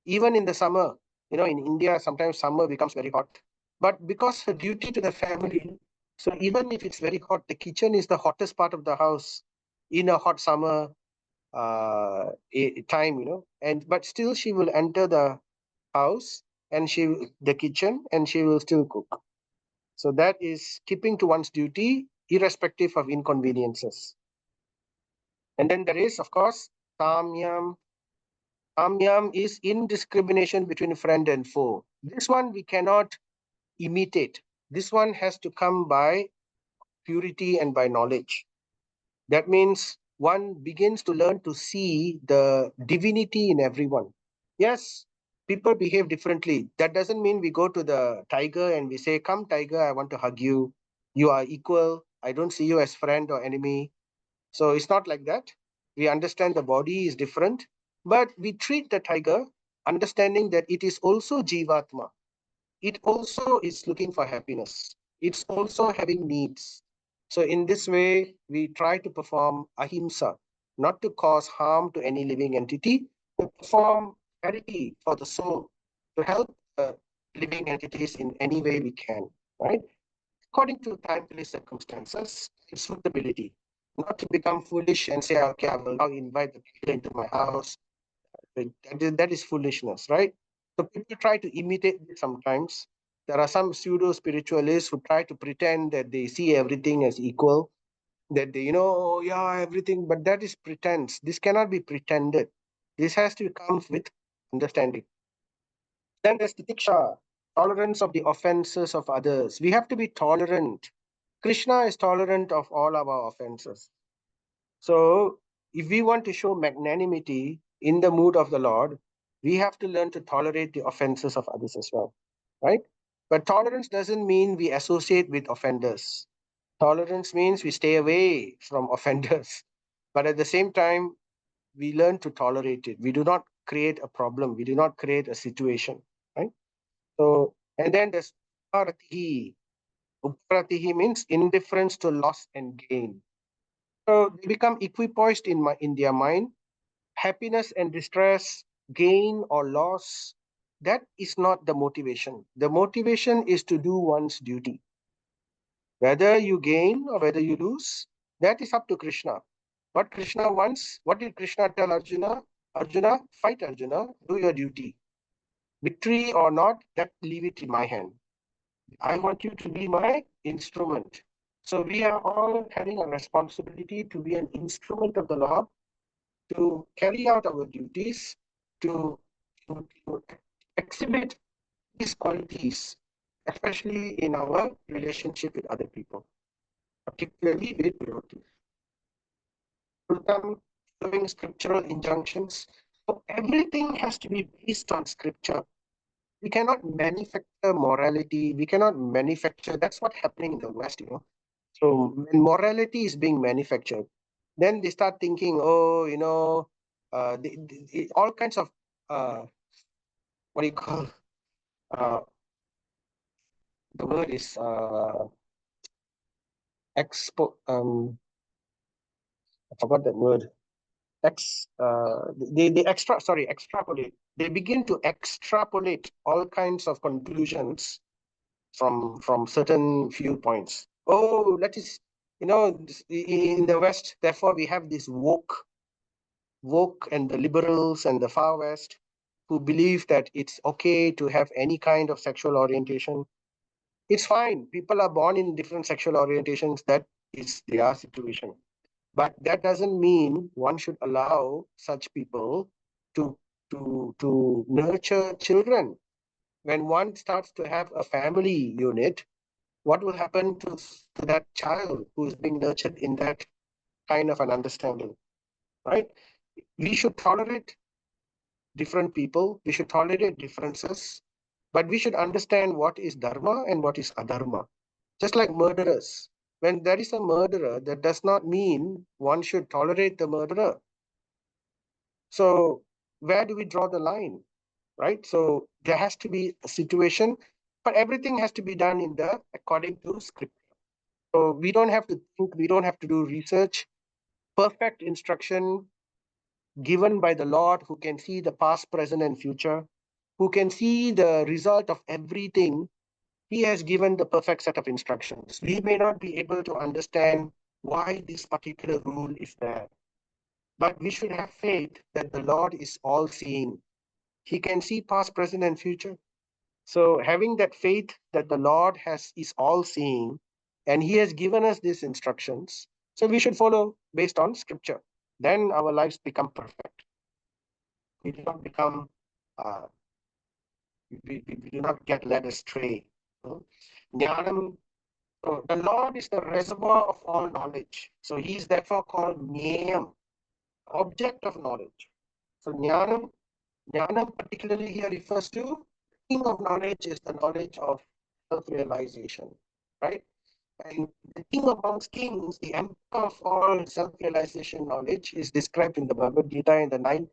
even in the summer. In India, sometimes summer becomes very hot. But because her duty to the family, so even if it's very hot, the kitchen is the hottest part of the house in a hot summer time, and but still she will enter the house and the kitchen and she will still cook. So that is keeping to one's duty irrespective of inconveniences. And then there is, of course, samyam. Samyam is indiscrimination between friend and foe. This one we cannot imitate. This one has to come by purity and by knowledge. That means one begins to learn to see the divinity in everyone. Yes, people behave differently. That doesn't mean we go to the tiger and we say, "Come, tiger, I want to hug you. You are equal. I don't see you as friend or enemy." So it's not like that. We understand the body is different, but we treat the tiger understanding that it is also Jivatma. It also is looking for happiness. It's also having needs. So in this way, we try to perform ahimsa, not to cause harm to any living entity, to perform charity for the soul, to help living entities in any way we can, right? According to time, place, circumstances, and suitability. Not to become foolish and say, okay, I will now invite the people into my house. That is foolishness, right? So people try to imitate this sometimes. There are some pseudo spiritualists who try to pretend that they see everything as equal, that they, oh, yeah, everything, but that is pretense. This cannot be pretended. This has to come with understanding. Then there's titiksha, tolerance of the offenses of others. We have to be tolerant. Krishna is tolerant of all our offenses. So if we want to show magnanimity in the mood of the Lord, we have to learn to tolerate the offenses of others as well, right? But tolerance doesn't mean we associate with offenders. Tolerance means we stay away from offenders. But at the same time, we learn to tolerate it. We do not create a problem. We do not create a situation, right? So, and then there's uparatihi. Uparatihi means indifference to loss and gain. So they become equipoised in their mind. Happiness and distress, gain or loss, that is not the motivation. The motivation is to do one's duty. Whether you gain or whether you lose, that is up to Krishna. What Krishna wants, what did Krishna tell Arjuna? Arjuna, fight Arjuna, do your duty. Victory or not, that leave it in my hand. I want you to be my instrument. So we are all having a responsibility to be an instrument of the Lord, to carry out our duties, to, to exhibit these qualities, especially in our relationship with other people, particularly with devotees. Following scriptural injunctions. So everything has to be based on scripture. We cannot manufacture morality. We cannot manufacture. That's what's happening in the West, So when morality is being manufactured, Then they start thinking, oh, all kinds of what do you call? Uh, the word is expo. I forgot that word. They extrapolate. They begin to extrapolate all kinds of conclusions from certain viewpoints. Oh, that is, in the West, therefore we have this woke and the liberals and the far West who believe that it's okay to have any kind of sexual orientation. It's fine. People are born in different sexual orientations. That is their situation. But that doesn't mean one should allow such people to to nurture children. When one starts to have a family unit, what will happen to that child who is being nurtured in that kind of an understanding, right? We should tolerate different people, we should tolerate differences, but we should understand what is dharma and what is adharma. Just like murderers. When there is a murderer, that does not mean one should tolerate the murderer. So where do we draw the line, right? So there has to be a situation, but everything has to be done according to script. So we don't have to think, we don't have to do research. Perfect instruction given by the Lord, who can see the past, present, and future, who can see the result of everything. He has given the perfect set of instructions. We may not be able to understand why this particular rule is there, but we should have faith that the Lord is all seeing. He can see past, present, and future. So having that faith that the Lord is all seeing, and He has given us these instructions, so we should follow based on scripture. Then our lives become perfect. We do not become, uh, we do not get led astray. Jnanam, so the Lord is the reservoir of all knowledge. So He is therefore called Jnayam, object of knowledge. So Jnanam particularly here refers to king of knowledge is the knowledge of self-realization, right? And the king amongst kings, the emperor of all self-realization knowledge, is described in the Bhagavad Gita in the 9th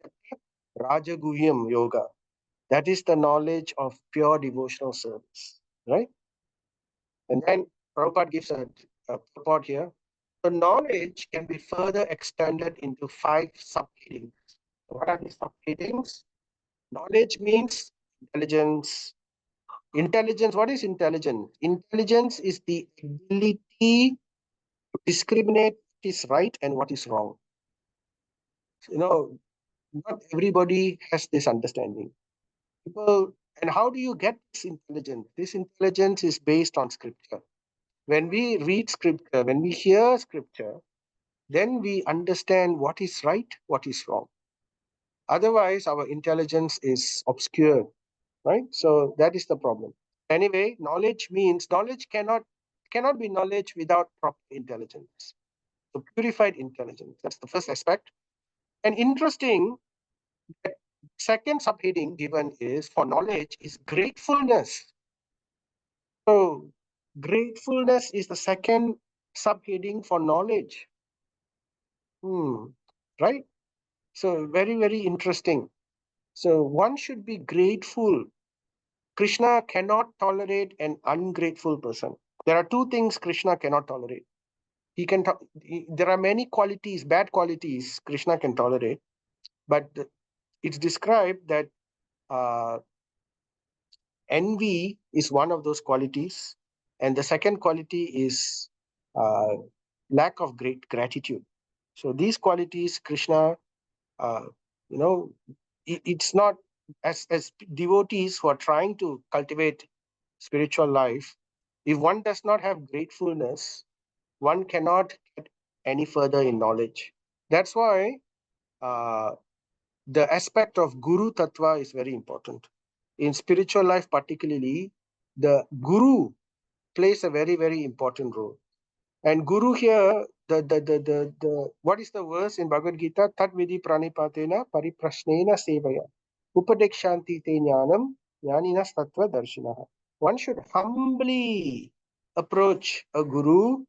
Rajaguhyam Yoga. That is the knowledge of pure devotional service, right? And then Prabhupada gives a purport here. The knowledge can be further extended into 5 subheadings. What are these subheadings? Knowledge means intelligence. Intelligence, what is intelligence? Intelligence is the ability to discriminate what is right and what is wrong. You know, not everybody has this understanding. People, and how do you get this intelligence? This intelligence is based on scripture. When we read scripture, when we hear scripture, then we understand what is right, what is wrong. Otherwise, our intelligence is obscured, right? So that is the problem. Anyway, knowledge cannot be knowledge without proper intelligence. So purified intelligence. That's the first aspect. And interesting, that second subheading given is for knowledge is gratefulness. So gratefulness is the second subheading for knowledge. Right? So very, very interesting. So one should be grateful. Krishna cannot tolerate an ungrateful person. There are two things Krishna cannot tolerate. There are many qualities, bad qualities Krishna can tolerate, but it's described that uh, envy is one of those qualities, and the second quality is uh, lack of great gratitude. So these qualities Krishna, uh, you know, it's not, as devotees who are trying to cultivate spiritual life, if one does not have gratefulness, one cannot get any further in knowledge. That's why uh, the aspect of Guru Tattva is very important. In spiritual life, particularly, the Guru plays a very, very important role. And Guru here, what is the verse in Bhagavad Gita? Tat vidhi pranipatena pariprashnena sevaya. Upadekshanti te jnanam jnaninas tattva darshinaha. One should humbly approach a guru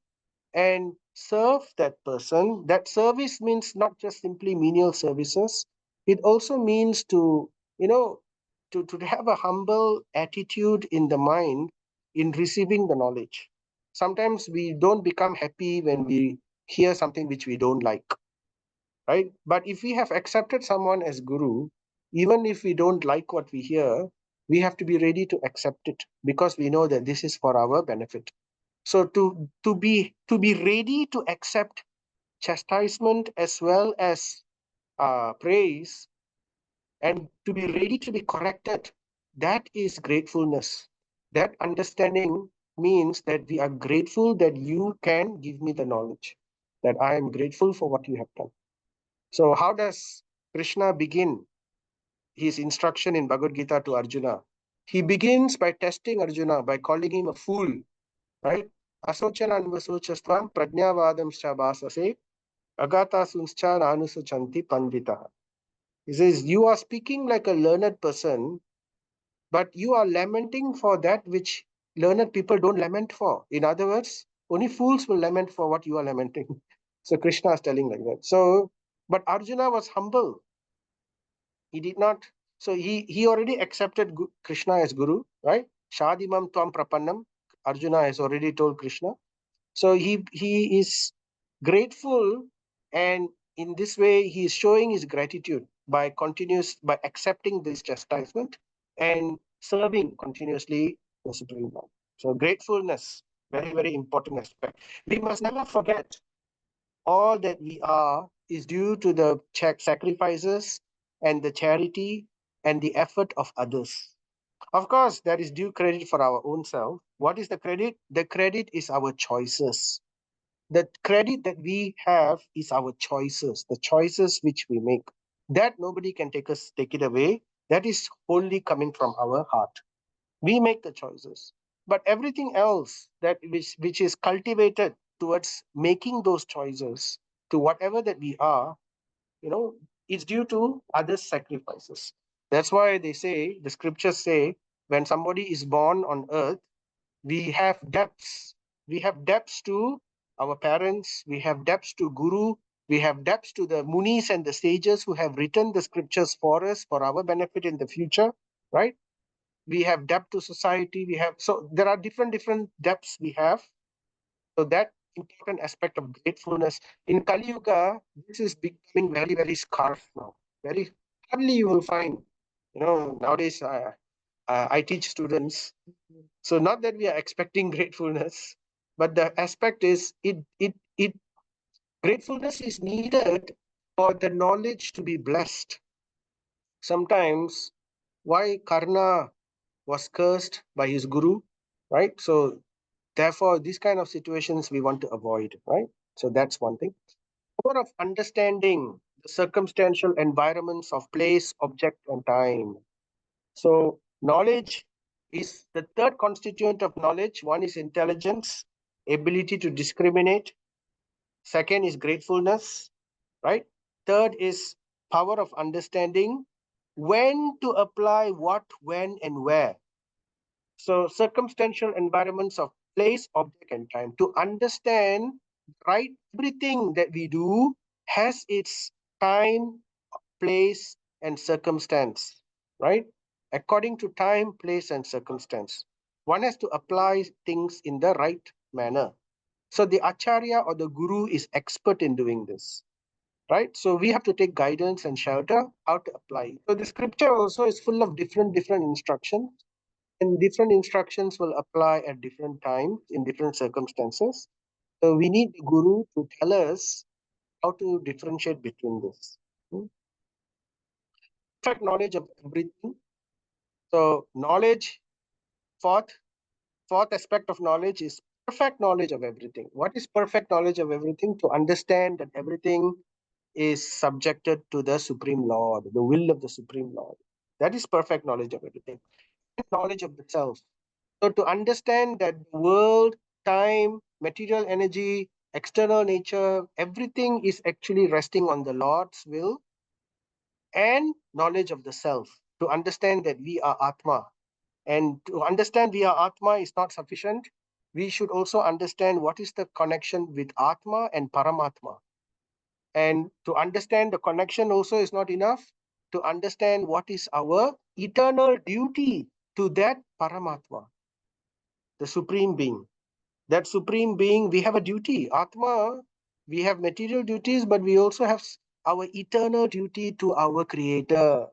and serve that person. That service means not just simply menial services. It also means to, to have a humble attitude in the mind in receiving the knowledge. Sometimes we don't become happy when we hear something which we don't like, right? But if we have accepted someone as guru, even if we don't like what we hear, we have to be ready to accept it because we know that this is for our benefit. So to be ready to accept chastisement as well as praise, and to be ready to be corrected, that is gratefulness. That understanding means that we are grateful that you can give me the knowledge, that I am grateful for what you have done. So how does Krishna begin his instruction in Bhagavad Gita to Arjuna? He begins by testing Arjuna, by calling him a fool, right? Asochanan vasochastvam prajnavadam bhasase agata sunscha nanusuchanti pandita. He says, you are speaking like a learned person, but you are lamenting for that which learned people don't lament for. In other words, only fools will lament for what you are lamenting. So Krishna is telling like that. So, but Arjuna was humble. He did not. So he already accepted Krishna as guru, right? Shadimam tvam prapannam. Arjuna has already told Krishna. So he is grateful, and in this way he is showing his gratitude by accepting this chastisement and serving continuously the Supreme Lord. So gratefulness, very, very important aspect. We must never forget all that we are is due to the sacrifices and the charity and the effort of others. Of course, there is due credit for our own self. What is the credit? The credit is our choices. The credit that we have is our choices, the choices which we make. That nobody can take it away. That is wholly coming from our heart. We make the choices. But everything else that which is cultivated towards making those choices to whatever that we are, it's due to others' sacrifices. That's why they say, the scriptures say, when somebody is born on earth, we have debts. We have debts to our parents, we have debts to Guru, we have debts to the Munis and the sages who have written the scriptures for us for our benefit in the future, right? We have debt to society, so there are different debts we have. So that important aspect of gratefulness in Kali Yuga, this is becoming very, very scarce now. Very hardly you will find, nowadays I teach students. So not that we are expecting gratefulness, but the aspect is it gratefulness is needed for the knowledge to be blessed. Sometimes why Karna was cursed by his guru, right? So therefore, these kind of situations we want to avoid, right? So that's one thing. Power of understanding the circumstantial environments of place, object, and time. So knowledge is the third constituent of knowledge. One is intelligence, ability to discriminate. Second is gratefulness, right? Third is power of understanding when to apply what, when, and where. So circumstantial environments of place, object, and time. To understand, right, everything that we do has its time, place, and circumstance, right? According to time, place, and circumstance. One has to apply things in the right manner. So the Acharya or the Guru is expert in doing this, right? So we have to take guidance and shelter how to apply. So the scripture also is full of different instructions, and different instructions will apply at different times in different circumstances. So we need the Guru to tell us how to differentiate between this. Perfect knowledge of everything. So knowledge, fourth aspect of knowledge is perfect knowledge of everything. What is perfect knowledge of everything? To understand that everything is subjected to the Supreme Lord, the will of the Supreme Lord. That is perfect knowledge of everything. Knowledge of the self. So to understand that the world, time, material energy, external nature, everything is actually resting on the Lord's will, and knowledge of the self. To understand that we are Atma. And to understand we are Atma is not sufficient. we should also understand what is the connection with Atma and Paramatma. And to understand the connection also is not enough. To understand what is our eternal duty to that Paramatma, the Supreme Being. That Supreme Being, we have a duty. Atma, we have material duties, but we also have our eternal duty to our Creator.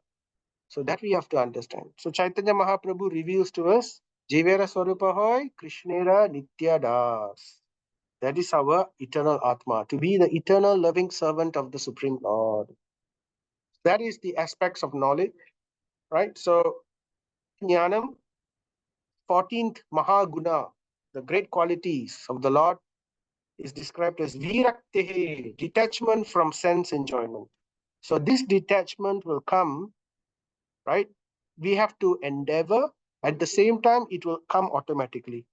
So that we have to understand. So Chaitanya Mahaprabhu reveals to us, Jivera Swarupa Hoy, Krishnera Nitya Das. That is our eternal Atma, to be the eternal loving servant of the Supreme Lord. That is the aspects of knowledge, right? So Jnanam, 14th Mahaguna, the great qualities of the Lord, is described as Viraktehe, detachment from sense enjoyment. So this detachment will come, right? We have to endeavor. At the same time, it will come automatically.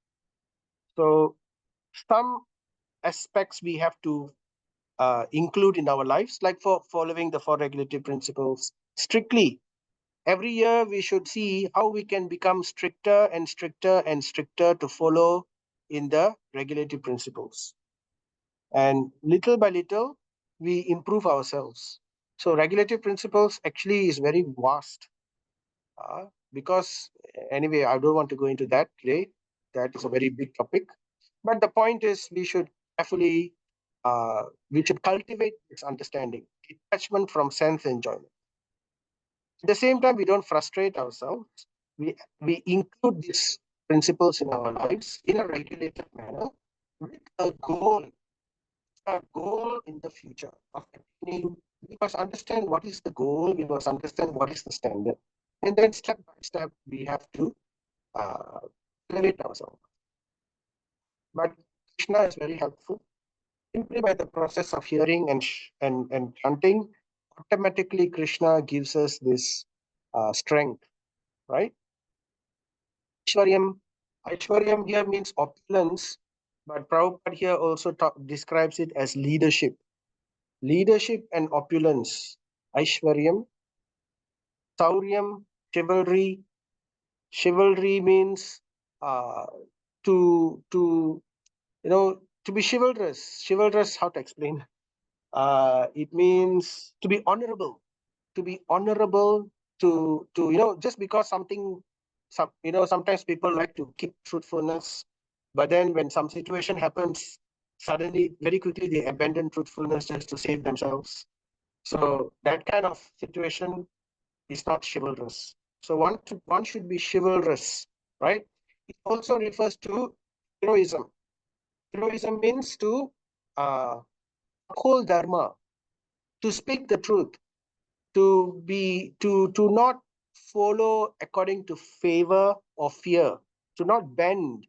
So some aspects we have to include in our lives, like for following the four regulative principles strictly. Every year we should see how we can become stricter and stricter and stricter to follow in the regulative principles. And little by little, we improve ourselves. So regulative principles actually is very vast. Because anyway, I don't want to go into that today. That is a very big topic. But the point is, we should cultivate this understanding, detachment from sense enjoyment. At the same time, we don't frustrate ourselves. We include these principles in our lives in a regulated manner with a goal in the future of attaining. We must understand what is the goal, we must understand what is the standard. And then step by step, we have to elevate ourselves. But Krishna is very helpful. Simply by the process of hearing and chanting, automatically Krishna gives us this strength, right? Aishwaryam. Aishwaryam here means opulence, but Prabhupada here also describes it as leadership. Leadership and opulence. Aishwaryam. Sauryam, chivalry. Chivalry means uh, to to be chivalrous. Chivalrous, how to explain? It means to be honorable. To be honorable. To just because sometimes people like to keep truthfulness, but then when some situation happens, suddenly, very quickly, they abandon truthfulness just to save themselves. So that kind of situation is not chivalrous. So one should be chivalrous, right? It also refers to heroism. Heroism means to uphold dharma, to speak the truth, to not follow according to favor or fear, to not bend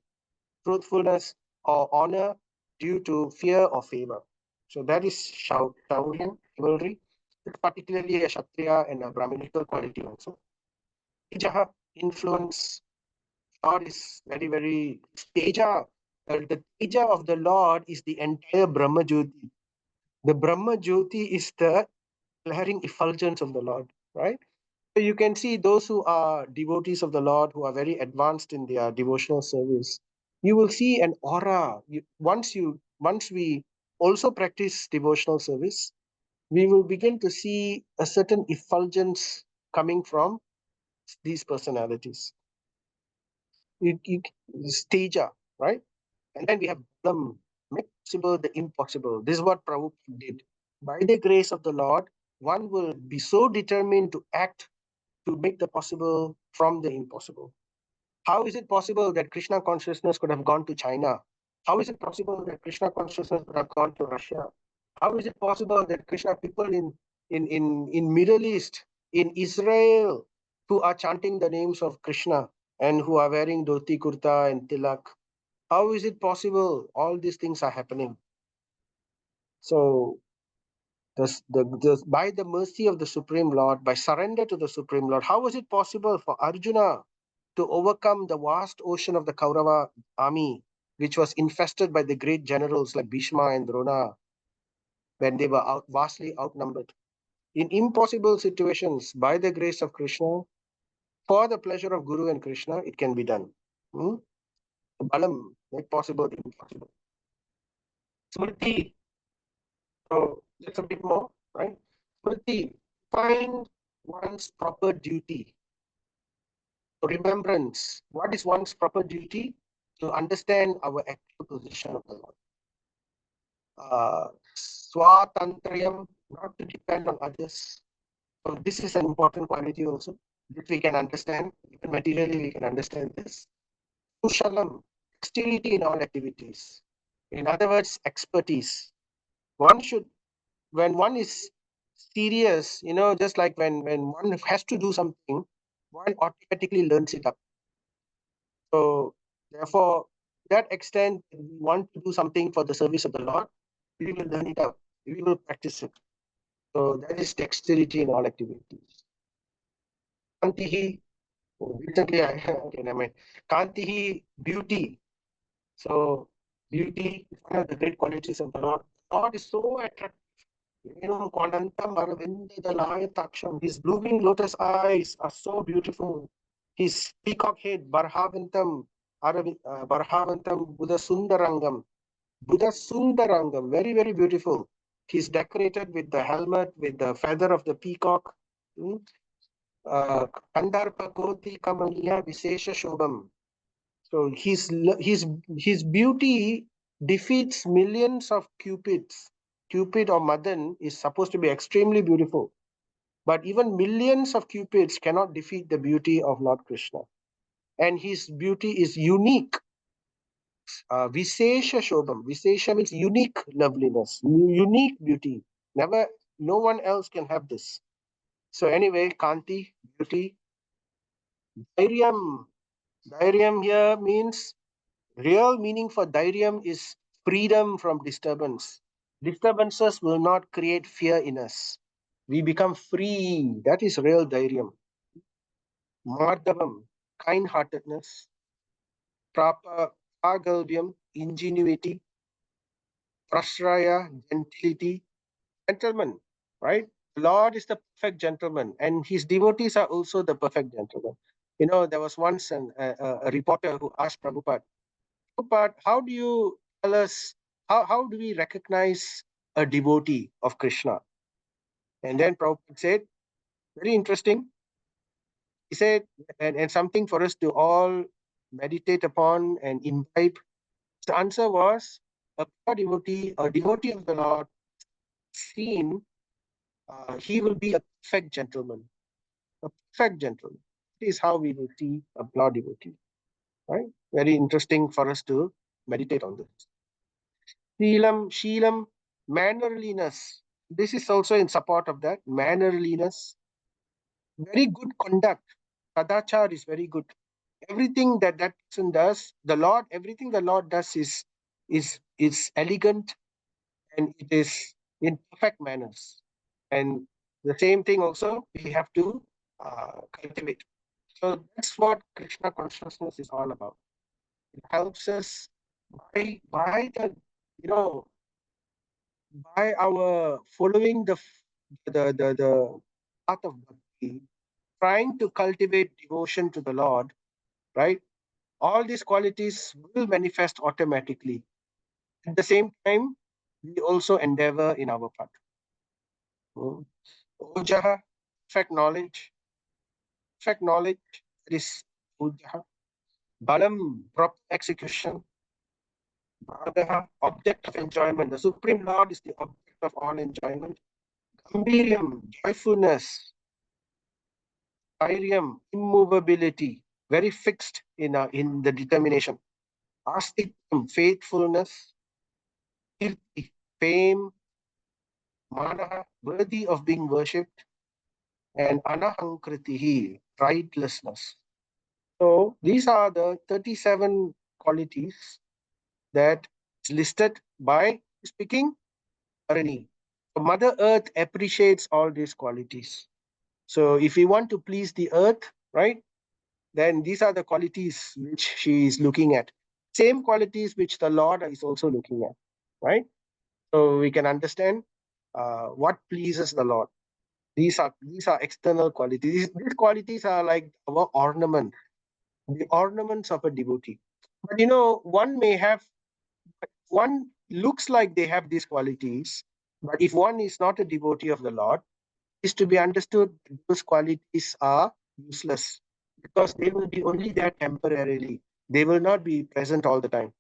truthfulness or honor due to fear or favor. So that is Shauryan, chivalry. It's particularly a Kshatriya and a Brahminical quality also. Tejaha, influence. Lord is very, very Teja. The Teja of the Lord is the entire Brahma Jyoti. The Brahma Jyoti is the glaring effulgence of the Lord, right? So you can see those who are devotees of the Lord, who are very advanced in their devotional service. You will see an aura. Once we also practice devotional service, we will begin to see a certain effulgence coming from these personalities. It's Teja, right? And then we have Balam, make possible the impossible. This is what Prabhupada did. By the grace of the Lord, one will be so determined to act to make the possible from the impossible. How is it possible that Krishna consciousness could have gone to China? How is it possible that Krishna consciousness could have gone to Russia? How is it possible that Krishna people in Middle East, in Israel, who are chanting the names of Krishna and who are wearing dhoti kurta and tilak? How is it possible? All these things are happening. So by the mercy of the Supreme Lord, by surrender to the Supreme Lord, how was it possible for Arjuna to overcome the vast ocean of the Kaurava army, which was infested by the great generals like Bhishma and Drona, when they were vastly outnumbered? In impossible situations, by the grace of Krishna, for the pleasure of Guru and Krishna, it can be done. Hmm? Balam, make possible the impossible. Smriti, so that's a bit more, right? Smriti, find one's proper duty. Remembrance, what is one's proper duty? To understand our actual position of the Lord. Swatantrayam, not to depend on others. So this is an important quality also that we can understand. Even materially, we can understand this. Kushalam, dexterity in all activities. In other words, expertise. One should, when one is serious, just like when one has to do something, one automatically learns it up. So therefore, to that extent, we want to do something for the service of the Lord, we will learn it out. We will practice it. So that is dexterity in all activities. Kantihi, recently I mean, Kantihi, beauty. So beauty is one of the great qualities of the Lord. God is so attractive. His blooming lotus eyes are so beautiful. His peacock head, Barhavantam Buddha Sundarangam. Buddha Sundarangam, very, very beautiful. He's decorated with the helmet, with the feather of the peacock. Kandarpa Koti Kamaniya Visesha Shobham. So his beauty defeats millions of cupids. Cupid or Madan is supposed to be extremely beautiful, but even millions of cupids cannot defeat the beauty of Lord Krishna. And his beauty is unique. Visesha Shobham. Visesha means unique loveliness, unique beauty. Never, no one else can have this. So anyway, Kanti, beauty. Dhairyam. Dhairyam here means, real meaning for dhairyam is freedom from disturbance. Disturbances will not create fear in us. We become free. That is real dhairyam. Mardavam, kind-heartedness. Pragalbyam, ingenuity. Prashraya, gentility. Gentleman, right? The Lord is the perfect gentleman, and his devotees are also the perfect gentlemen. There was once a reporter who asked Prabhupada, Prabhupada, how do you tell us, how do we recognize a devotee of Krishna? And then Prabhupada said, very interesting. He said, and something for us to all meditate upon and imbibe. The answer was, a pure devotee, a devotee of the Lord, seen, he will be a perfect gentleman. A perfect gentleman. This is how we will see a pure devotee. Right? Very interesting for us to meditate on this. Sheelam, mannerliness. This is also in support of that. Mannerliness. Very good conduct. Kadachar is very good. Everything that person does, everything the Lord does is elegant, and it is in perfect manners. And the same thing also we have to cultivate. So that's what Krishna consciousness is all about. It helps us by the you know by our following the path of bhakti, trying to cultivate devotion to the Lord, right? All these qualities will manifest automatically. At the same time, we also endeavor in our path. Ujaha, perfect knowledge, that is Ujaha. Balam, proper execution. Bhagaha, object of enjoyment. The Supreme Lord is the object of all enjoyment. Gambiriam, joyfulness. Irium, immovability, very fixed in the determination. Astityam, faithfulness. Kirti, fame. Manaha, worthy of being worshipped. And anahankritihi, pridelessness. So these are the 37 qualities that is listed by speaking Arani. So Mother Earth appreciates all these qualities. So if we want to please the earth, right, then these are the qualities which she is looking at. Same qualities which the Lord is also looking at, right? So we can understand what pleases the Lord. These are external qualities. These qualities are like our ornament, the ornaments of a devotee. But one looks like they have these qualities, but if one is not a devotee of the Lord, is to be understood those qualities are useless because they will be only there temporarily. They will not be present all the time.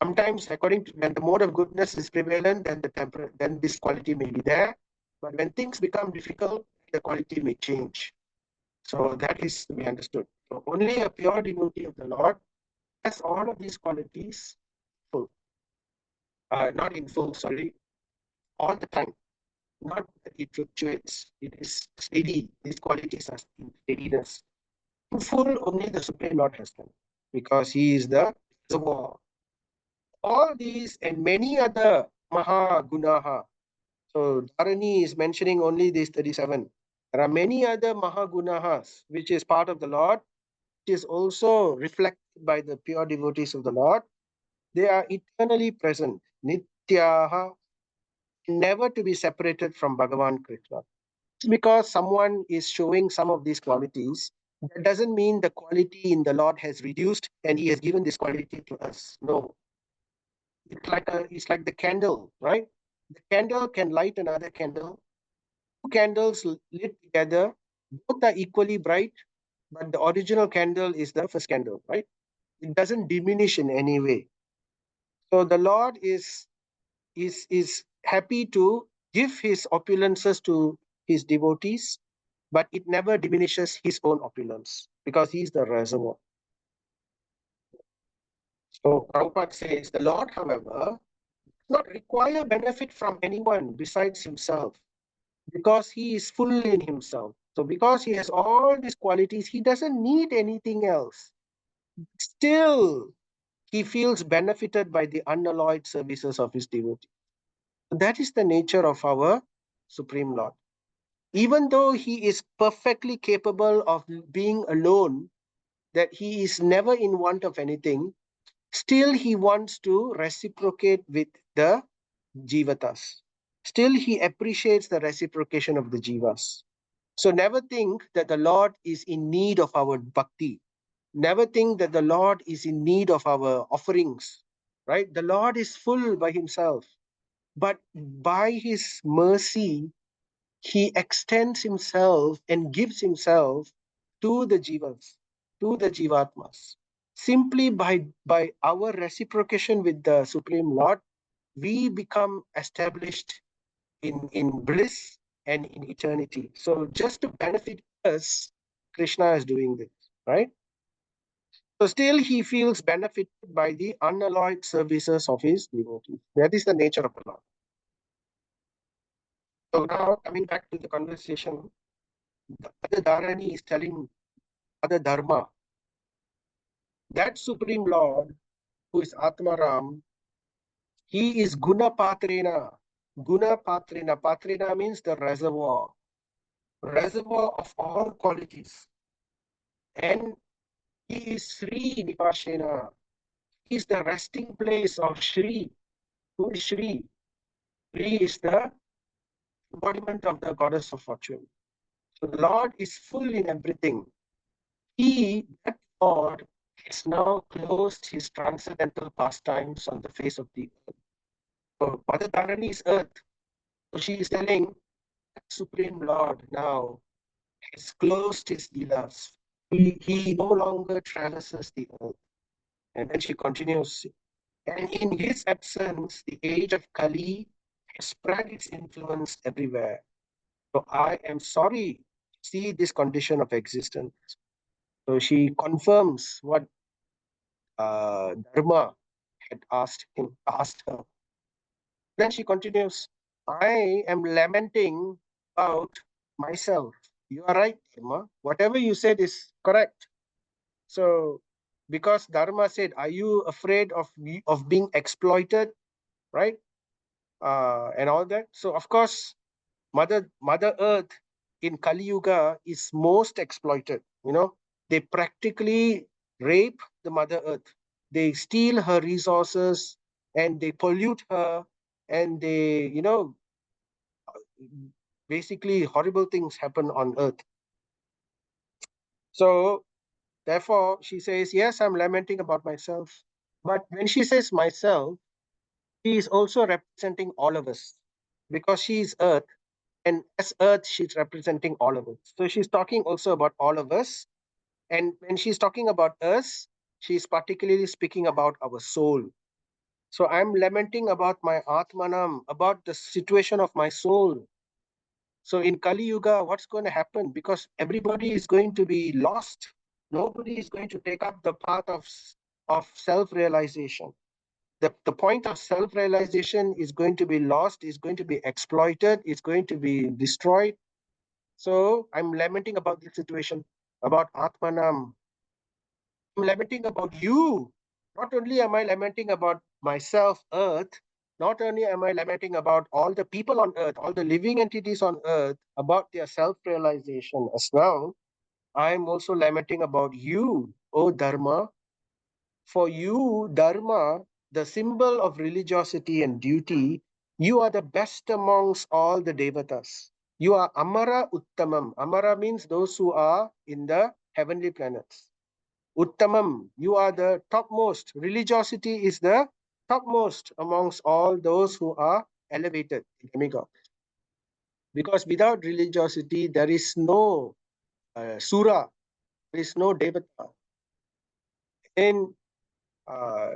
Sometimes, according to when the mode of goodness is prevalent, then this quality may be there. But when things become difficult, the quality may change. So that is to be understood. So only a pure devotee of the Lord has all of these qualities full. Not in full, sorry, all the time. Not that it fluctuates. It is steady. These qualities are in steadiness. In full, only the Supreme Lord has them because He is the reservoir. All these and many other Maha Gunaha. So Dharani is mentioning only these 37. There are many other Maha Gunahas, which is part of the Lord, which is also reflected by the pure devotees of the Lord. They are eternally present, Nityaha, never to be separated from Bhagavan Krishna. Because someone is showing some of these qualities, that doesn't mean the quality in the Lord has reduced and He has given this quality to us. No, it's like the candle, right? The candle can light another candle. Two candles lit together, both are equally bright, but the original candle is the first candle, right? It doesn't diminish in any way. So the Lord is happy to give His opulences to His devotees, but it never diminishes His own opulence because He is the reservoir. So Prabhupada says the Lord, however, does not require benefit from anyone besides Himself because He is full in Himself. So because He has all these qualities, He doesn't need anything else. Still, He feels benefited by the unalloyed services of His devotee. That is the nature of our Supreme Lord. Even though He is perfectly capable of being alone, that He is never in want of anything, still He wants to reciprocate with the jivatas. Still He appreciates the reciprocation of the jivas. So never think that the Lord is in need of our bhakti. Never think that the Lord is in need of our offerings, right? The Lord is full by Himself. But by His mercy, He extends Himself and gives Himself to the jivas, to the jivatmas. Simply by our reciprocation with the Supreme Lord, we become established in bliss and in eternity. So just to benefit us, Krishna is doing this, right? So still he feels benefited by the unalloyed services of his devotees. That is the nature of the Lord. So now coming back to the conversation, the other Dharani is telling other Dharma, that Supreme Lord who is Atmaram, he is Guna Patrena. Guna Patrena. Patrena means the reservoir. Reservoir of all qualities. And he is Sri Nipashena. He is the resting place of Shri. Who is Shri? Shri is the embodiment of the goddess of fortune. So the Lord is full in everything. He, that Lord, has now closed his transcendental pastimes on the face of the earth. So Mother Dharani is earth. So she is telling that Supreme Lord now has closed his leelas. He no longer traverses the earth. And then she continues, and in his absence, the age of Kali has spread its influence everywhere. So I am sorry to see this condition of existence. So she confirms what Dharma had asked her. Then she continues, I am lamenting about myself. You are right, Dharma. Whatever you said is correct. So because Dharma said, are you afraid of being exploited, right? And all that. So of course, Mother Earth in Kali Yuga is most exploited. They practically rape the Mother Earth. They steal her resources and they pollute her, and they, basically horrible things happen on Earth. So Therefore, she says, yes, I'm lamenting about myself. But when she says myself, she is also representing all of us because she is earth. And as earth, she's representing all of us. So she's talking also about all of us. And when she's talking about us, she's particularly speaking about our soul. So I'm lamenting about my Atmanam, about the situation of my soul. So in Kali Yuga, what's going to happen? Because everybody is going to be lost. Nobody is going to take up the path of self-realization. The point of self-realization is going to be lost, is going to be exploited, is going to be destroyed. So I'm lamenting about this situation, about Atmanam. I'm lamenting about you. Not only am I lamenting about myself, Earth, not only am I lamenting about all the people on Earth, all the living entities on Earth, about their self-realization as well, I'm also lamenting about you, O Dharma. For you, Dharma, the symbol of religiosity and duty, you are the best amongst all the devatas. You are Amara Uttamam. Amara means those who are in the heavenly planets. Uttamam, you are the topmost. Religiosity is the topmost amongst all those who are elevated demigod. Because without religiosity, there is no Sura, there is no Devata. And uh,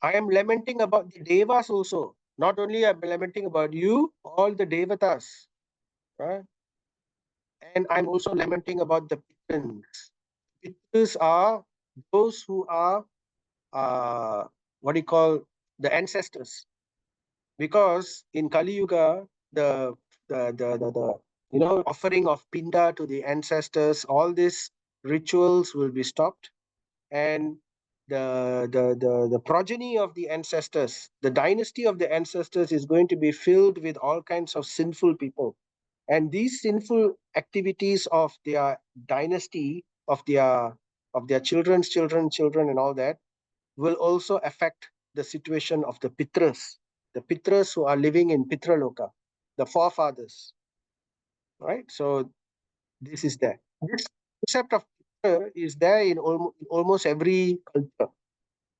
I am lamenting about the Devas also. Not only I'm lamenting about you, all the Devatas. Right? And I'm also lamenting about the Pitrans. Pitrans are those who are, what do you call, the ancestors. Because in Kali Yuga, the offering of Pinda to the ancestors, all these rituals will be stopped. And the progeny of the ancestors, the dynasty of the ancestors is going to be filled with all kinds of sinful people. And these sinful activities of their dynasty, of their children's children, and all that, will also affect the situation of the Pitras who are living in Pitraloka, the forefathers, right? So this is there. This concept of Pitra is there in almost every culture.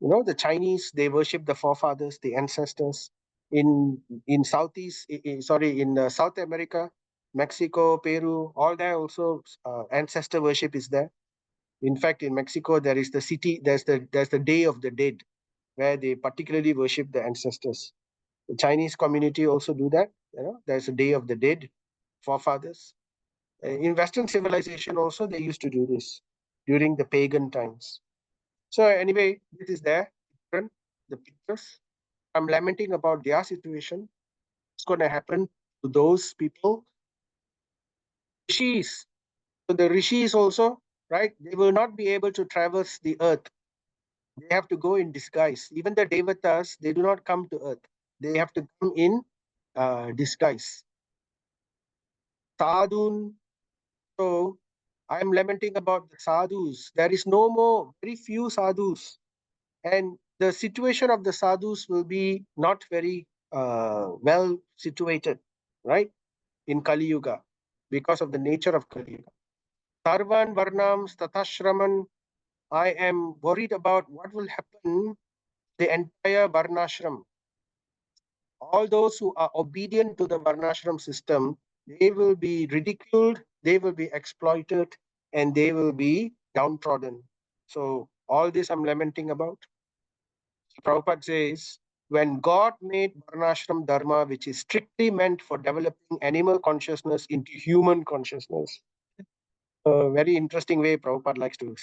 The Chinese, they worship the forefathers, the ancestors. In South America, Mexico, Peru, all there also ancestor worship is there. In fact, in Mexico, there's the Day of the Dead, where they particularly worship the ancestors. The Chinese community also do that. There's a Day of the Dead, forefathers. In Western civilization also, they used to do this during the pagan times. So anyway, this is there. The pictures. I'm lamenting about their situation. What's going to happen to those people? Rishis. So the rishis also, right? They will not be able to traverse the earth. They have to go in disguise. Even the devatas, they do not come to earth. They have to come in disguise. Sadhun. So I'm lamenting about the sadhus. There is no more, very few sadhus. And the situation of the sadhus will be not very well situated, right? In Kali Yuga, because of the nature of Kali Yuga. Sarvan Varnam Stathashraman, I am worried about what will happen the entire Varnashram. All those who are obedient to the Varnashram system, they will be ridiculed, they will be exploited, and they will be downtrodden. So all this I'm lamenting about. Prabhupada says, when God made Varnashram Dharma, which is strictly meant for developing animal consciousness into human consciousness, a very interesting way Prabhupada likes to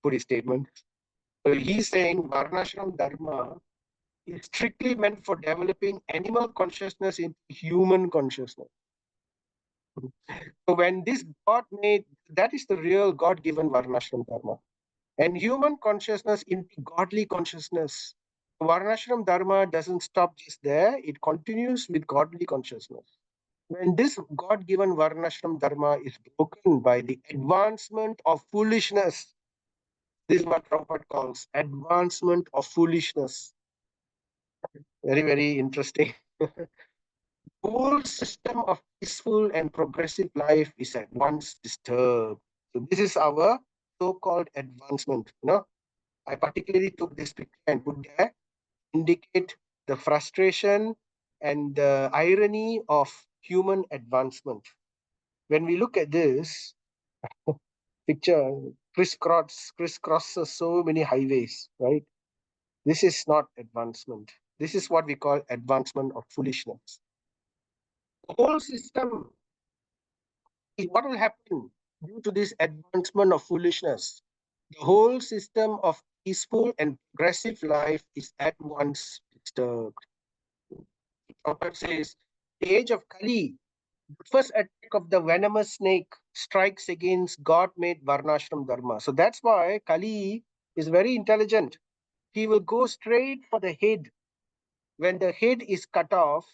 put his statement. So he's saying Varnashram Dharma is strictly meant for developing animal consciousness into human consciousness. So when this God made, that is the real God-given Varnashram Dharma. And human consciousness into godly consciousness. Varnashram Dharma doesn't stop just there, it continues with godly consciousness. When this God-given Varnashram Dharma is broken by the advancement of foolishness, this is what Prabhupada calls advancement of foolishness. Very, very interesting. The whole system of peaceful and progressive life is at once disturbed. So this is our so-called advancement. I particularly took this picture and put there, indicate the frustration and the irony of human advancement. When we look at this picture, crisscrosses so many highways, right? This is not advancement. This is what we call advancement of foolishness. The whole system, what will happen due to this advancement of foolishness? The whole system of peaceful and progressive life is at once disturbed. Prabhupada says, the age of Kali, the first attack of the venomous snake strikes against God-made Varnashram Dharma. So that's why Kali is very intelligent. He will go straight for the head. When the head is cut off,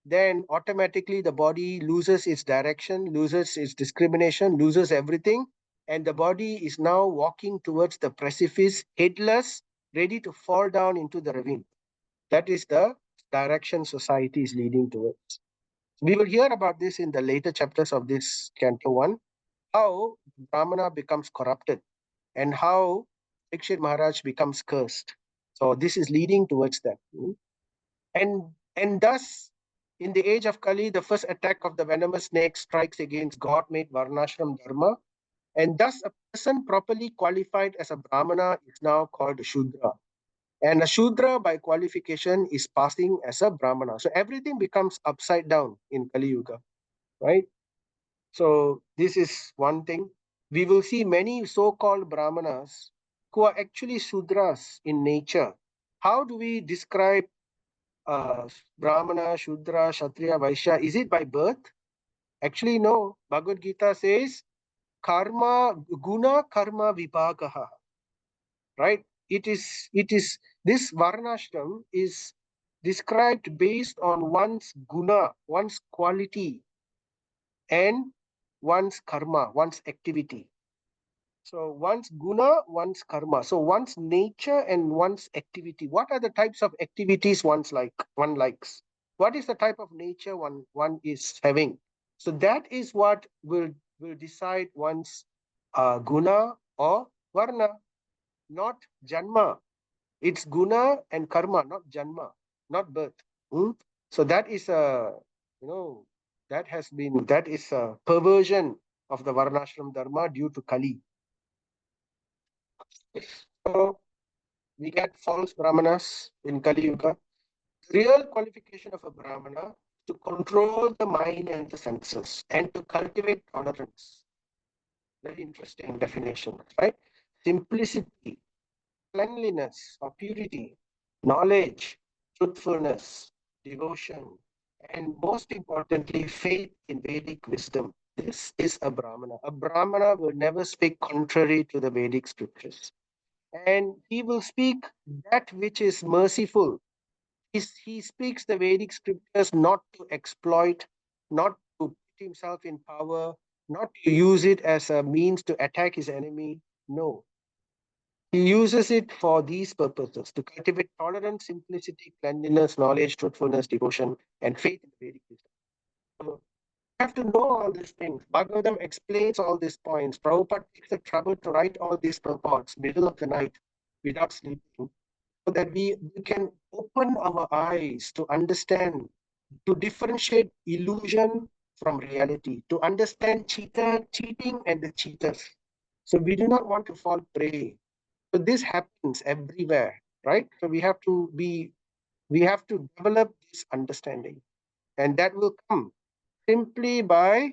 then automatically the body loses its direction, loses its discrimination, loses everything, and the body is now walking towards the precipice, headless, ready to fall down into the ravine. That is the direction society is leading towards. We will hear about this in the later chapters of this Canto 1, how Brahmana becomes corrupted and how Parikshit Maharaj becomes cursed. So this is leading towards that. And thus, in the age of Kali, the first attack of the venomous snake strikes against God-made Varnashram Dharma, and thus a person properly qualified as a Brahmana is now called a Shudra. And a Shudra, by qualification, is passing as a Brahmana. So everything becomes upside down in Kali Yuga, right? So this is one thing. We will see many so-called Brahmanas who are actually Shudras in nature. How do we describe Brahmana, Shudra, Kshatriya, Vaishya? Is it by birth? Actually, no. Bhagavad Gita says, karma, guna karma vibhagaha, right? It is this Varnashram is described based on one's guna, one's quality, and one's karma, one's activity. So one's guna, one's karma. So one's nature and one's activity. What are the types of activities one likes? What is the type of nature one is having? So that is what will decide one's guna or varna, not janma. It's guna and karma, not janma, not birth. Hmm? So that is a that is a perversion of the varnashram dharma due to Kali. So we get false brahmanas in Kali Yuga. The real qualification of a brahmana to control the mind and the senses and to cultivate tolerance. Very interesting definition, right? Simplicity, cleanliness or purity, knowledge, truthfulness, devotion, and most importantly, faith in Vedic wisdom. This is a Brahmana. A Brahmana will never speak contrary to the Vedic scriptures. And he will speak that which is merciful. He speaks the Vedic scriptures not to exploit, not to put himself in power, not to use it as a means to attack his enemy. No, he uses it for these purposes to cultivate tolerance, simplicity, cleanliness, knowledge, truthfulness, devotion, and faith in the Vedic wisdom. So you have to know all these things. Bhagavatam explains all these points. Prabhupada takes the trouble to write all these purports middle of the night without sleeping, so that we can open our eyes to understand, to differentiate illusion from reality, to understand cheating and the cheaters. So we do not want to fall prey. So this happens everywhere, right? So we have to develop this understanding, and that will come simply by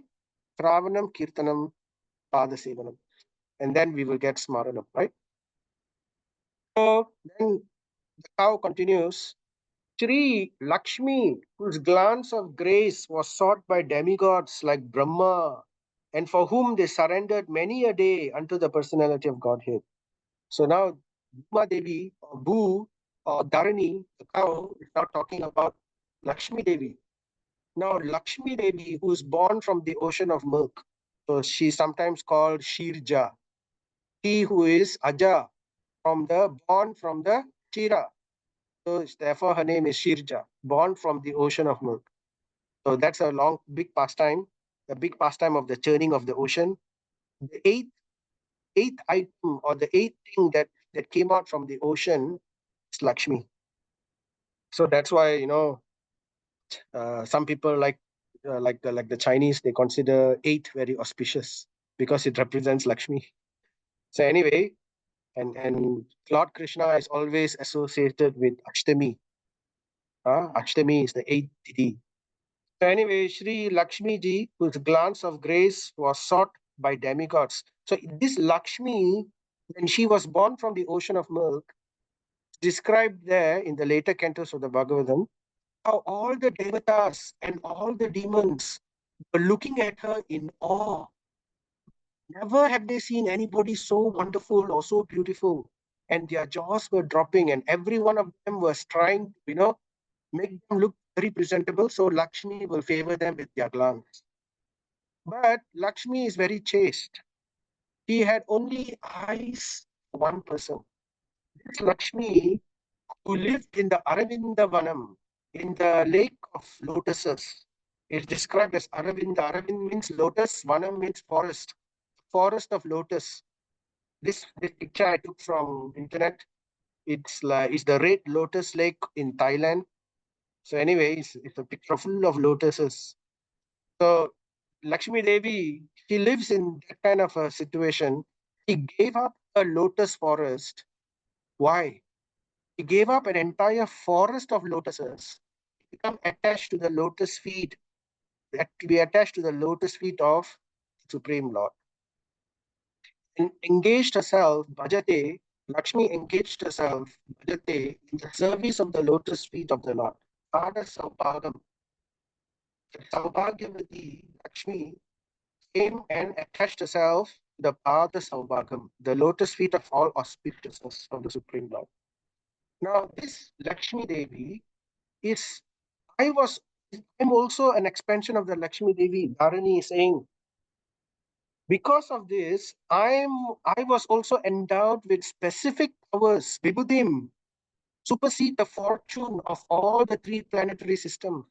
Shravanam, Kirtanam, Padasevanam, and then we will get Smaranam, right? So then the cow continues. Shri Lakshmi, whose glance of grace was sought by demigods like Brahma, and for whom they surrendered many a day unto the personality of Godhead. So now Bhuma Devi or Bhu or Dharani, the cow, is now talking about Lakshmi Devi. Now Lakshmi Devi, who is born from the ocean of milk, so she's sometimes called Shirja. He who is Aja, born from the Shira. So therefore her name is Shirja, born from the ocean of milk. So that's a big pastime, the big pastime of the churning of the ocean. The eighth eighth item or the eighth thing that came out from the ocean is Lakshmi. So that's why, some people like the Chinese, they consider eight very auspicious because it represents Lakshmi. So anyway, and Lord Krishna is always associated with Ashtami. Ashtami is the eighth Tithi. So anyway, Sri Lakshmi ji, whose glance of grace was sought by demigods. So this Lakshmi, when she was born from the ocean of milk, described there in the later cantos of the Bhagavatam, how all the devatas and all the demons were looking at her in awe. Never have they seen anybody so wonderful or so beautiful. And their jaws were dropping, and every one of them was trying to, make them look very presentable. So Lakshmi will favor them with their glance. But Lakshmi is very chaste. She had only eyes for one person. This Lakshmi, who lived in the Aravindavanam, in the lake of lotuses, is described as Aravinda. Aravind means lotus, Vanam means forest, forest of lotus. This picture I took from internet. It's the Red Lotus Lake in Thailand. So anyway, it's a picture full of lotuses. So Lakshmi Devi, she lives in that kind of a situation. She gave up a lotus forest. Why? She gave up an entire forest of lotuses to become attached to the lotus feet, to be attached to the lotus feet of Supreme Lord. And engaged herself, Bhajate, Lakshmi engaged herself, Bhajate, in the service of the lotus feet of the Lord. Pada Saubhagam. Saubhagyavati, Lakshmi, came and attached herself to the Pada Saubhagam, the lotus feet of all auspiciousness of the Supreme Lord. Now, this Lakshmi Devi is, I'm also an expansion of the Lakshmi Devi. Dharani is saying, because of this, I was also endowed with specific powers, Vibhudim, supersede the fortune of all the three planetary systems.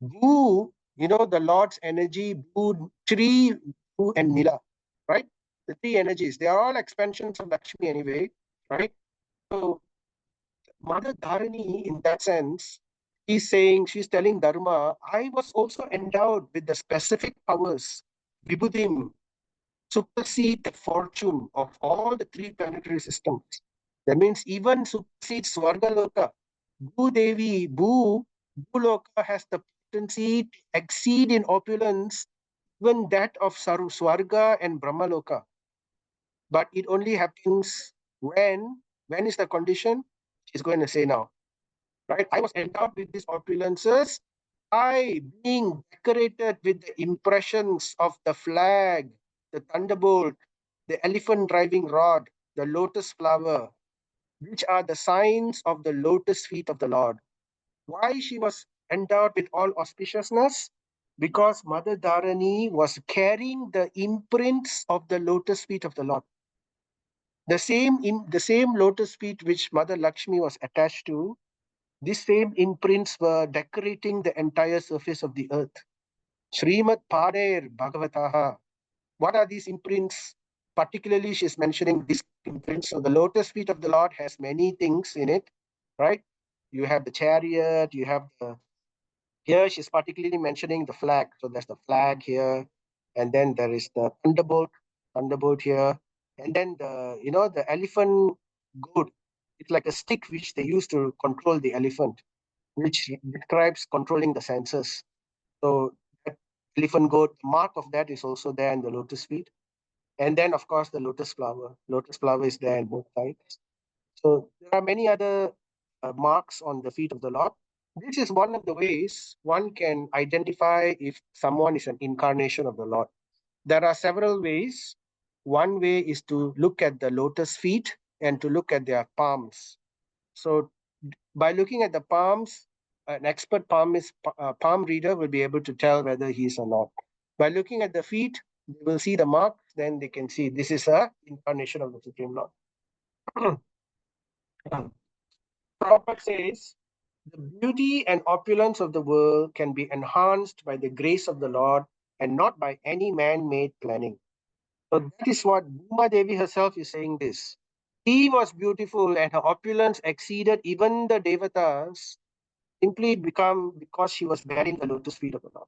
Bhu, the Lord's energy, Bhu, Shri, Bhu, and Nila, right? The three energies, they are all expansions of Lakshmi anyway, right? So Mother Dharani, in that sense, she's telling Dharma, I was also endowed with the specific powers, Vibhudim, supersede the fortune of all the three planetary systems. That means even supersede Swargaloka. Bhudevi, Bhuloka has the potency to exceed in opulence even that of Swarga and Brahmaloka. But it only happens when is the condition? She's going to say now. Right? I was endowed with these opulences. I, being decorated with the impressions of the flag, the thunderbolt, the elephant driving rod, the lotus flower, which are the signs of the lotus feet of the Lord. Why she was endowed with all auspiciousness? Because Mother Dharani was carrying the imprints of the lotus feet of the Lord. The same lotus feet which Mother Lakshmi was attached to, these same imprints were decorating the entire surface of the earth. Srimad Bhagavataha. What are these imprints? Particularly, she's mentioning these imprints. So the lotus feet of the Lord has many things in it, right? You have the chariot, you have here she's particularly mentioning the flag. So there's the flag here, and then there is the thunderbolt here, and then the elephant goad. It's like a stick which they use to control the elephant, which describes controlling the senses. So that elephant goat, the mark of that is also there in the lotus feet. And then, of course, the lotus flower. Lotus flower is there on both sides. So there are many other marks on the feet of the Lord. This is one of the ways one can identify if someone is an incarnation of the Lord. There are several ways. One way is to look at the lotus feet and to look at their palms. So by looking at the palms, an expert palm reader will be able to tell whether he is or not. By looking at the feet, they will see the mark, then they can see this is a incarnation of the Supreme Lord. Prabhupada says, the beauty and opulence of the world can be enhanced by the grace of the Lord and not by any man-made planning. So that is what Bhuma Devi herself is saying this. She was beautiful and her opulence exceeded even the Devatas simply because she was bearing the lotus feet of the Lord.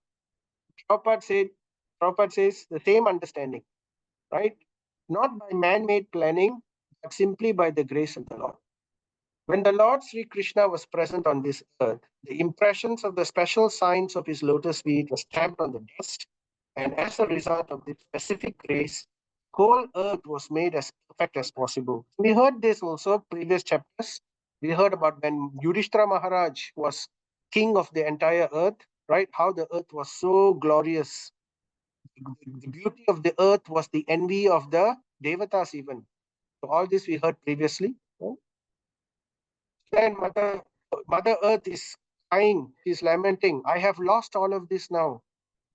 Prabhupada says the same understanding, right? Not by man-made planning, but simply by the grace of the Lord. When the Lord Sri Krishna was present on this earth, the impressions of the special signs of his lotus feet were stamped on the dust, and as a result of this specific grace, whole earth was made as perfect as possible. We heard this also previous chapters. We heard about when Yudhishthira Maharaj was king of the entire earth, right? How the earth was so glorious. The beauty of the earth was the envy of the Devatas even. So all this we heard previously. Right? Then Mother Earth is crying, she's lamenting. I have lost all of this now.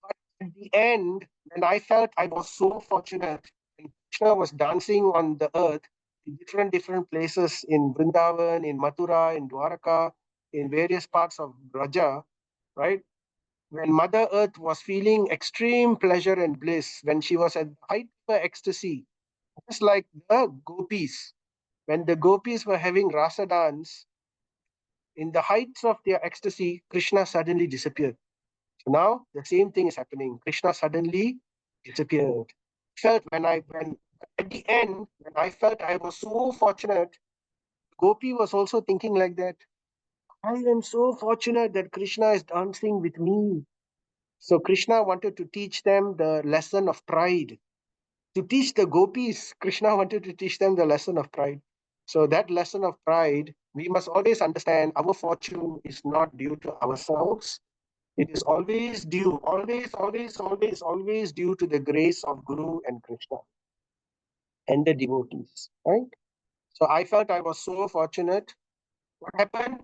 But at the end, when I felt I was so fortunate, and Krishna was dancing on the earth in different places in Vrindavan, in Mathura, in Dwaraka, in various parts of Braja, right? When Mother Earth was feeling extreme pleasure and bliss, when she was at the height of her ecstasy, just like the gopis, when the gopis were having rasa dance, in the heights of their ecstasy, Krishna suddenly disappeared. So now the same thing is happening. Krishna suddenly disappeared. Felt when at the end, when I felt I was so fortunate, Gopi was also thinking like that. I am so fortunate that Krishna is dancing with me. So Krishna wanted to teach them the lesson of pride. To teach the gopis, Krishna wanted to teach them the lesson of pride. So that lesson of pride, we must always understand our fortune is not due to ourselves. It is always due, always due to the grace of Guru and Krishna and the devotees, right? So I felt I was so fortunate. What happened?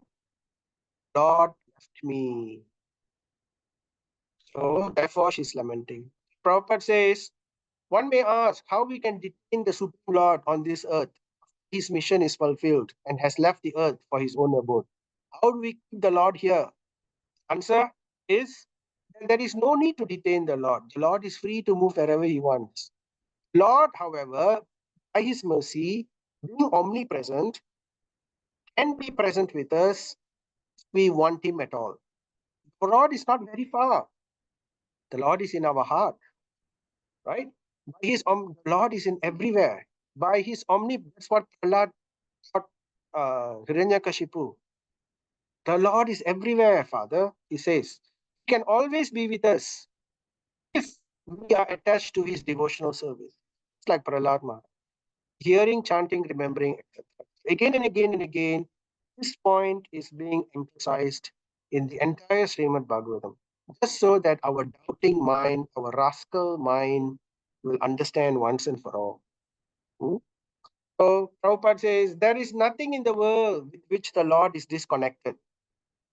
Lord left me. So therefore she's lamenting. Prabhupada says, one may ask how we can detain the Supreme Lord on this earth. His mission is fulfilled and has left the earth for his own abode. How do we keep the Lord here? Answer is that there is no need to detain the Lord. The Lord is free to move wherever he wants. Lord, however, by his mercy, being omnipresent, can be present with us if we want him at all. The Lord is not very far. The Lord is in our heart, right? The Lord is in everywhere. By his that's what Prahlad taught Hiranyakashipu. The Lord is everywhere, Father, he says. He can always be with us if we are attached to his devotional service. It's like Prahlad Maharaj. Hearing, chanting, remembering, etc. Again and again and again, this point is being emphasized in the entire Srimad Bhagavatam, just so that our doubting mind, our rascal mind, will understand once and for all. So Prabhupada says, there is nothing in the world with which the Lord is disconnected.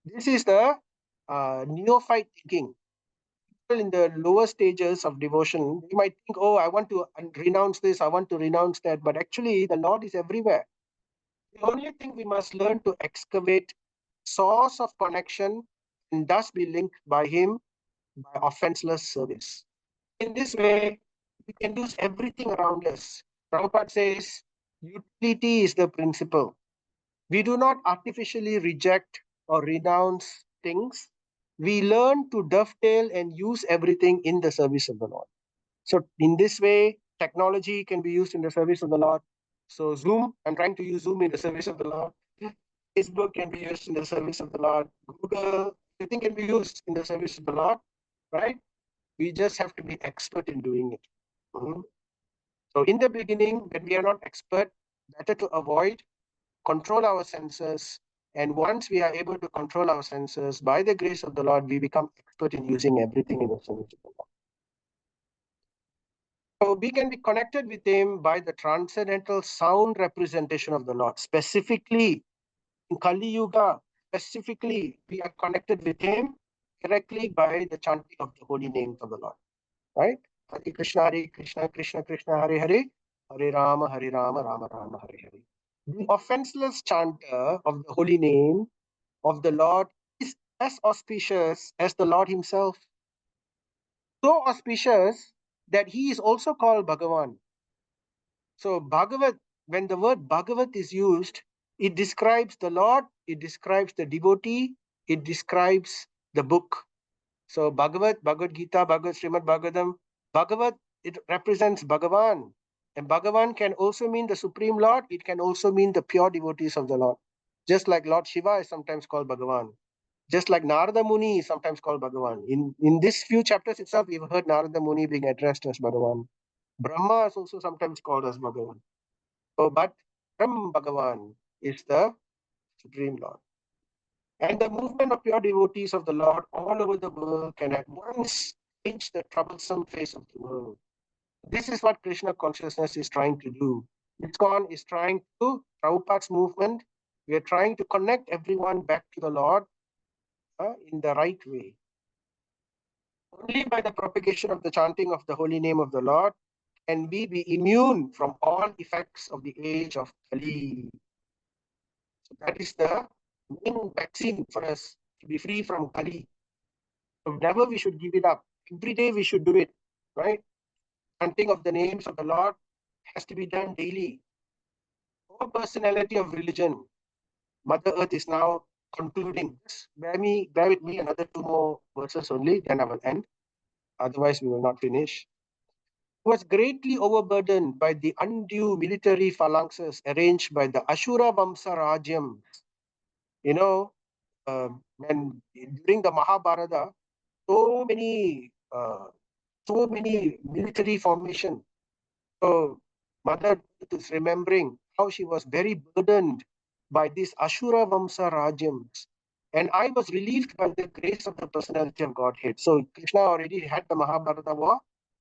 This is the neophyte thinking. People in the lower stages of devotion, they might think, oh, I want to renounce this, I want to renounce that, but actually the Lord is everywhere. The only thing we must learn to excavate source of connection and thus be linked by him by offenseless service. In this way, we can use everything around us. Prabhupada says, utility is the principle. We do not artificially reject or renounce things. We learn to dovetail and use everything in the service of the Lord. So in this way, technology can be used in the service of the Lord. So Zoom, I'm trying to use Zoom in the service of the Lord. Facebook can be used in the service of the Lord. Google, everything can be used in the service of the Lord, right? We just have to be expert in doing it. Mhm. So in the beginning, when we are not expert, better to avoid, control our senses. And once we are able to control our senses, by the grace of the Lord, we become expert in using everything in the service of the Lord. So we can be connected with him by the transcendental sound representation of the Lord. Specifically, in Kali Yuga, specifically, we are connected with him directly by the chanting of the holy names of the Lord. Right? Hare Krishna, Krishna Krishna, Hare Hare, Hare Rama, Rama Rama, Hare Hare. The offenseless chanter of the holy name of the Lord is as auspicious as the Lord himself. So auspicious that he is also called Bhagavan. So Bhagavat, when the word Bhagavat is used, it describes the Lord, it describes the devotee, it describes the book. So Bhagavat, Bhagavad Gita, Bhagavad Srimad Bhagavatam, Bhagavat, it represents Bhagavan. And Bhagavan can also mean the Supreme Lord, it can also mean the pure devotees of the Lord. Just like Lord Shiva is sometimes called Bhagavan. Just like Narada Muni is sometimes called Bhagavan. In this few chapters itself, we've heard Narada Muni being addressed as Bhagavan. Brahma is also sometimes called as Bhagavan. So, but Brahm Bhagavan is the Supreme Lord. And the movement of pure devotees of the Lord all over the world can at once change the troublesome face of the world. This is what Krishna consciousness is trying to do. ISKCON is trying to, Prabhupada's movement, we are trying to connect everyone back to the Lord in the right way. Only by the propagation of the chanting of the holy name of the Lord can we be immune from all effects of the age of Kali. So that is the main vaccine for us to be free from Kali. So never we should give it up. Every day we should do it, right? Chanting of the names of the Lord has to be done daily. No personality of religion. Mother Earth is now concluding. Just bear with me another two more verses only, then I will end. Otherwise, we will not finish. Was greatly overburdened by the undue military phalanxes arranged by the Ashura Vamsa Rajyam. You know, when during the Mahabharata, so many military formation. So Mother is remembering how she was very burdened by these Ashura Vamsa Rajyams. And I was relieved by the grace of the personality of Godhead. So Krishna already had the Mahabharata war,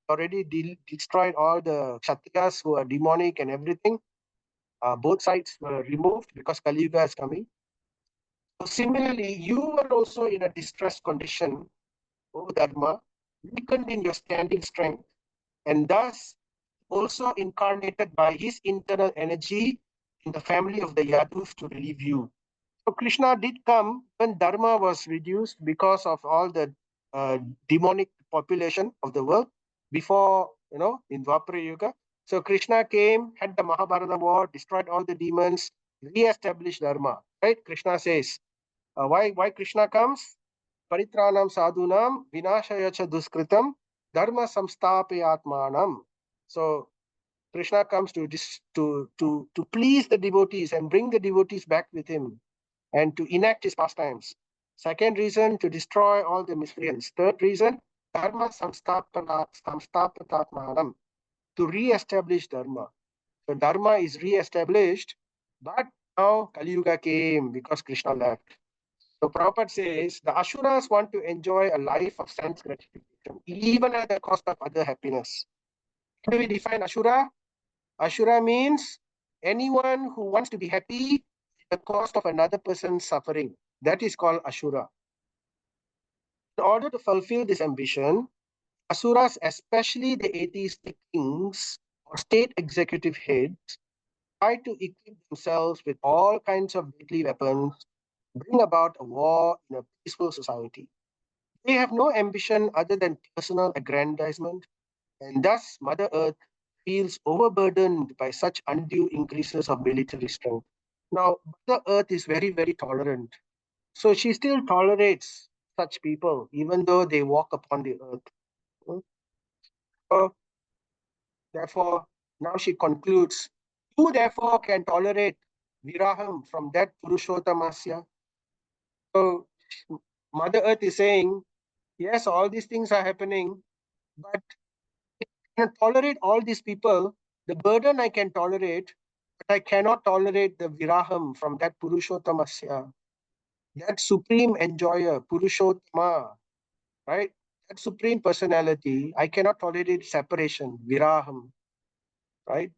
already destroyed all the Kshatriyas who are demonic and everything. Both sides were removed because Kali Yuga is coming. So similarly, you were also in a distressed condition, O Dharma, weakened in your standing strength, and thus also incarnated by his internal energy in the family of the Yadus to relieve you. So Krishna did come when Dharma was reduced because of all the uh, demonic population of the world before, in Dwapara Yuga. So Krishna came, had the Mahabharata war, destroyed all the demons, re-established Dharma. Right? Krishna says, why Krishna comes? Paritranam sadhunam vinashaya cha duskritam dharma samstapayatmanam. So Krishna comes to please the devotees and bring the devotees back with him and to enact his pastimes. Second reason, to destroy all the miscreants. Third reason, dharma samstapatatmanam, to re-establish dharma. So dharma is re-established, but now Kali Yuga came because Krishna left. So Prabhupada says the Asuras want to enjoy a life of sense gratification, even at the cost of other happiness. How do we define Asura? Ashura means anyone who wants to be happy at the cost of another person's suffering. That is called Ashura. In order to fulfill this ambition, Asuras, especially the atheistic kings or state executive heads, try to equip themselves with all kinds of deadly weapons, bring about a war in a peaceful society. They have no ambition other than personal aggrandizement, and thus Mother Earth feels overburdened by such undue increases of military strength. Now, Mother Earth is very, very tolerant. So she still tolerates such people, even though they walk upon the earth. So, therefore, now she concludes, who therefore can tolerate viraham from that Purushottamasya? So, Mother Earth is saying, yes, all these things are happening, but I can tolerate all these people. The burden I can tolerate, but I cannot tolerate the viraham from that Purushottamasya, that supreme enjoyer, Purushottama, right? That supreme personality, I cannot tolerate separation, viraham, right?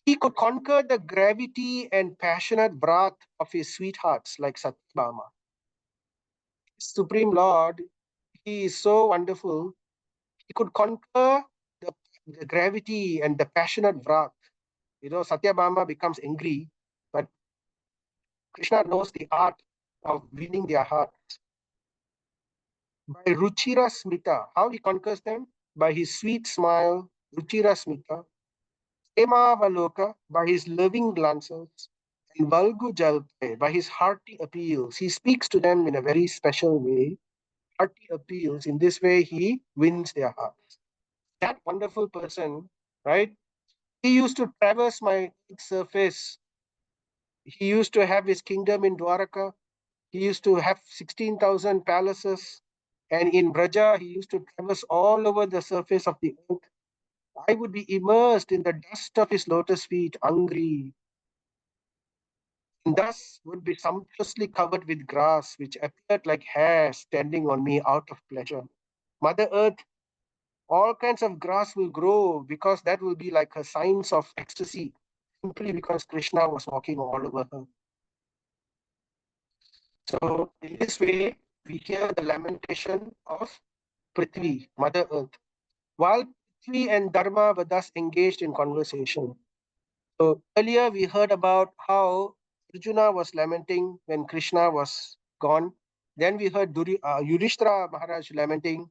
He could conquer the gravity and passionate wrath of his sweethearts like Satyabhama. Supreme Lord, he is so wonderful. He could conquer the gravity and the passionate wrath. Satyabhama becomes angry, but Krishna knows the art of winning their hearts. By Ruchira Smita, how he conquers them? By his sweet smile, Ruchira Smita. Premavaloka by his loving glances, and Valgu Jalpe by his hearty appeals. He speaks to them in a very special way, hearty appeals. In this way, he wins their hearts. That wonderful person, right? He used to traverse my surface. He used to have his kingdom in Dwaraka. He used to have 16,000 palaces. And in Braja, he used to traverse all over the surface of the earth. I would be immersed in the dust of his lotus feet, hungry, and thus would be sumptuously covered with grass, which appeared like hair standing on me out of pleasure. Mother Earth, all kinds of grass will grow because that will be like a signs of ecstasy, simply because Krishna was walking all over her. So, in this way, we hear the lamentation of Prithvi, Mother Earth, while Prithvi and Dharma were thus engaged in conversation. So earlier we heard about how Arjuna was lamenting when Krishna was gone. Then we heard Yudhishthira Maharaj lamenting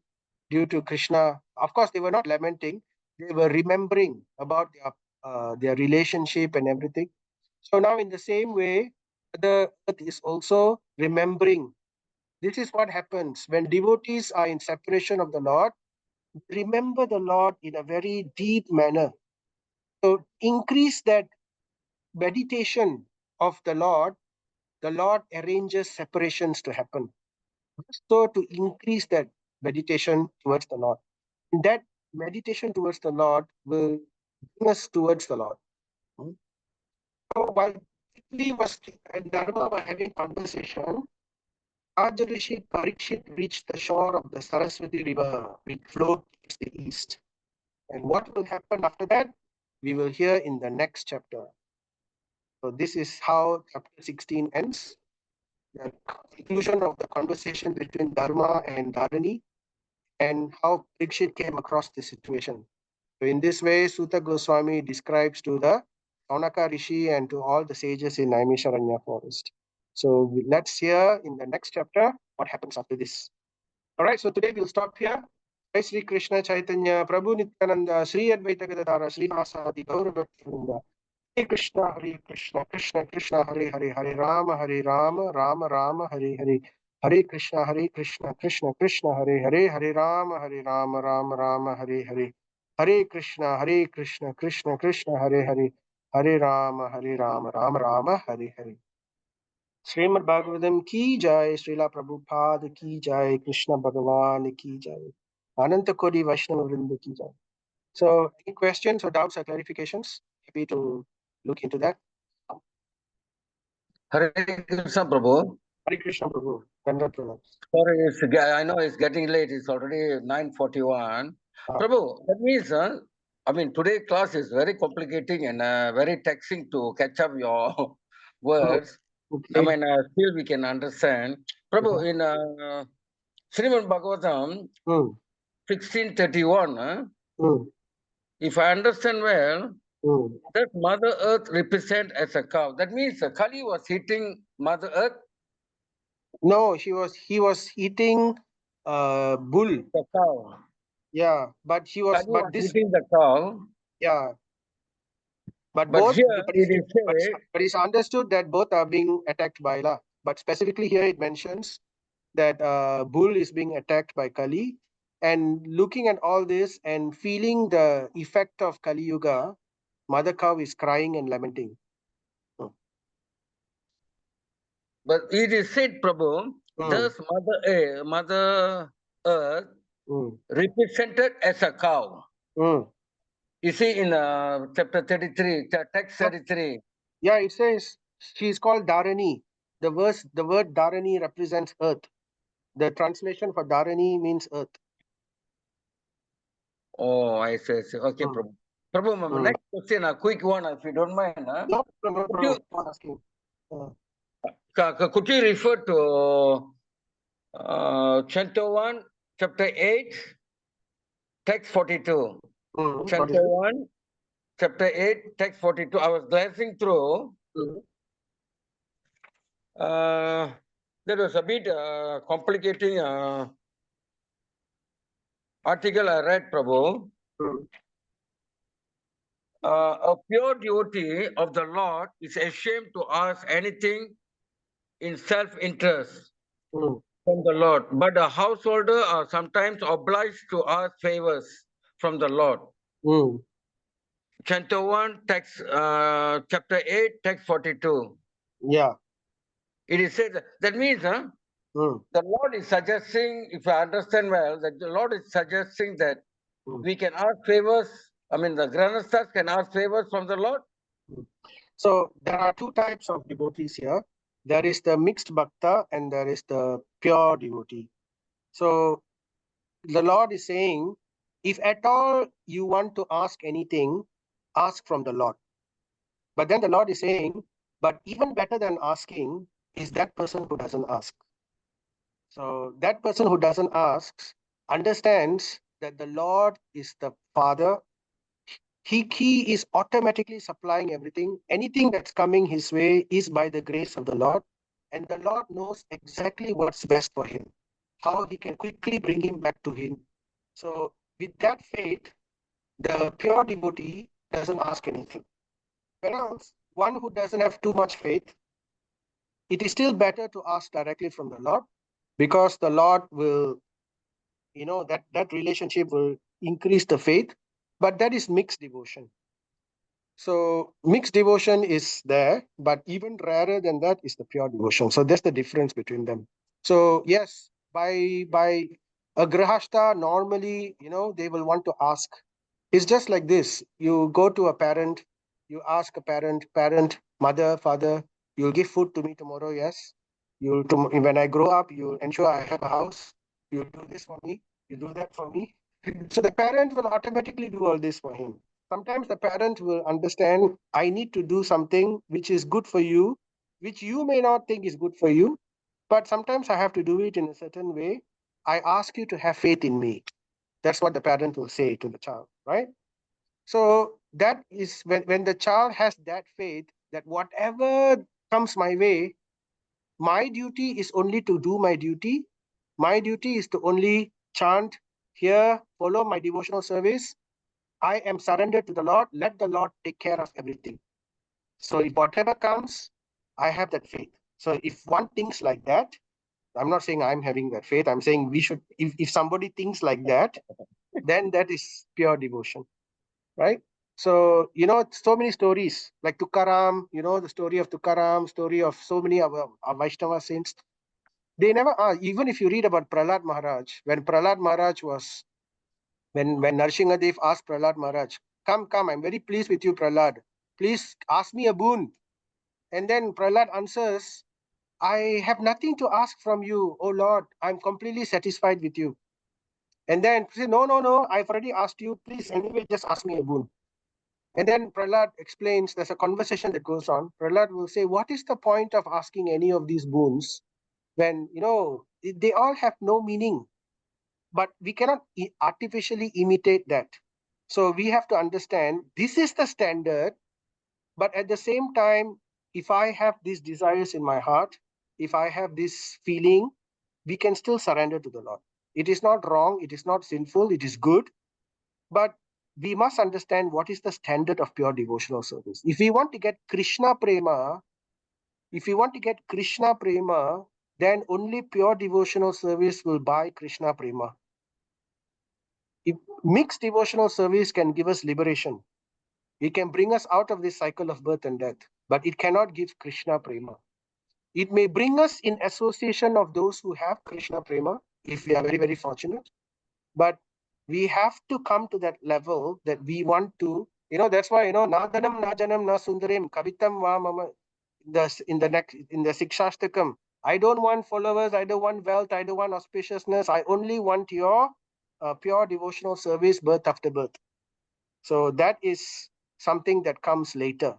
due to Krishna. Of course, they were not lamenting; they were remembering about their relationship and everything. So now, in the same way, the earth is also remembering. This is what happens when devotees are in separation of the Lord. Remember the Lord in a very deep manner. So increase that meditation of the Lord arranges separations to happen. So to increase that meditation towards the Lord. And that meditation towards the Lord will bring us towards the Lord. So while Prithvi was and Dharma were having conversation, Rajarishi Parikshit reached the shore of the Saraswati River, which flowed towards the east. And what will happen after that? We will hear in the next chapter. So this is how chapter 16 ends. The conclusion of the conversation between Dharma and Dharani, and how Parikshit came across the situation. So in this way, Sutta Goswami describes to the Saunaka Rishi and to all the sages in Naimisharanya forest. So let's hear in the next chapter what happens after this. All right, so today we'll stop here. Jai Sri Krishna Chaitanya, Prabhu Nityananda, Sri Advaita Gadadara, Srivasadi, Gaurabhakti. Hare Krishna, Krishna Krishna, Hare Hare, Hare Rama, Rama Rama, Hare Hare. Hare Krishna, Krishna Krishna, Hare Hare, Hare Rama, Rama Rama, Hare Hare. Hare Krishna, Krishna Krishna, Hare Hare. Hare Rama, Rama Rama, Hare Hare. Shrimad Bhagavatam की जय, श्रीला प्रभुपाद की जय, कृष्ण भगवान की जय, अनंत कोटि वैष्णव वृंद की जय. So, any questions or doubts or clarifications? Happy to look into that. Hare Krishna Prabhu. Hare Krishna Prabhu. Sorry, I know it's getting late. It's already 9:41. Prabhu, that means, I mean, today's class is very complicating and very taxing to catch up your words. Okay. I mean, still we can understand. Prabhu, in Srimad Bhagavatam 16:31, if I understand well, that Mother Earth represent as a cow. That means Kali was hitting Mother Earth. No, he was eating bull. The cow. Yeah, but he was. Kali was eating the cow. Yeah. But But both. here But it is said. But it's understood that both are being attacked by Allah. But specifically here it mentions that bull is being attacked by Kali. And looking at all this and feeling the effect of Kali Yuga, Mother Cow is crying and lamenting. But it is said, Prabhu, thus Mother Earth represented as a cow. You see in chapter 33, text 33. Yeah, it says she is called Dharani. The word Dharani represents earth. The translation for Dharani means earth. Oh, I see. Okay, Prabhu. Prabhu, next question, a quick one, if you don't mind. No problem. Could you refer to Canto 1, chapter 8, text 42? Canto 1, chapter 8, text 42. I was glancing through. There was a bit complicating article I read, Prabhu. A pure devotee of the Lord is ashamed to ask anything in self-interest from the Lord, but a householder are sometimes obliged to ask favors from the Lord. Canto 1, text, chapter 8, text 42. Yeah. It is said that means the Lord is suggesting, if I understand well, that the Lord is suggesting that we can ask favors. I mean, the Granasthas can ask favors from the Lord. So there are two types of devotees here. There is the mixed bhakta and there is the pure devotee. So the Lord is saying, if at all you want to ask anything, ask from the Lord. But then the Lord is saying, but even better than asking is that person who doesn't ask. So that person who doesn't ask understands that the Lord is the Father. He is automatically supplying everything. Anything that's coming his way is by the grace of the Lord. And the Lord knows exactly what's best for him, how he can quickly bring him back to him. So with that faith, the pure devotee doesn't ask anything. Whereas one who doesn't have too much faith, it is still better to ask directly from the Lord, because the Lord will, that relationship will increase the faith. But that is mixed devotion. So mixed devotion is there, but even rarer than that is the pure devotion. So that's the difference between them. So yes, by a grahastha, normally, they will want to ask. It's just like this. You go to a parent, you ask a parent, mother, father, you'll give food to me tomorrow, yes. When I grow up, you'll ensure I have a house. You'll do this for me. You do that for me. So the parent will automatically do all this for him. Sometimes the parent will understand, I need to do something which is good for you, which you may not think is good for you, but sometimes I have to do it in a certain way. I ask you to have faith in me. That's what the parent will say to the child, right? So that is when the child has that faith that whatever comes my way, my duty is only to do my duty. My duty is to only chant, hear, follow my devotional service. I am surrendered to the Lord. Let the Lord take care of everything. So if whatever comes, I have that faith. So if one thinks like that, I'm not saying I'm having that faith. I'm saying we should, if somebody thinks like that, then that is pure devotion, right? So, so many stories like Tukaram, the story of Tukaram, story of so many of our Vaishnava saints. They never are. Even if you read about Prahlad Maharaj, when Prahlad Maharaj was, when Narsinghadev asked Prahlad Maharaj, come, I'm very pleased with you, Prahlad. Please ask me a boon. And then Prahlad answers, I have nothing to ask from you, oh Lord. I'm completely satisfied with you. And then say, no, I've already asked you. Please, anyway, just ask me a boon. And then Prahlad explains, there's a conversation that goes on. Prahlad will say, what is the point of asking any of these boons when, they all have no meaning, but we cannot artificially imitate that. So we have to understand this is the standard, but at the same time, if I have these desires in my heart, if I have this feeling, we can still surrender to the Lord. It is not wrong, it is not sinful, it is good, but we must understand what is the standard of pure devotional service. If we want to get Krishna Prema, then only pure devotional service will buy Krishna Prema. If mixed devotional service can give us liberation, it can bring us out of this cycle of birth and death, but it cannot give Krishna Prema. It may bring us in association of those who have Krishna Prema, if we are very, very fortunate, but we have to come to that level that we want to, that's why, na dhanam, na janam, na sundarim, kavitam va mama, in the Sikshastakam, I don't want followers, I don't want wealth, I don't want auspiciousness, I only want your pure devotional service birth after birth. So that is something that comes later.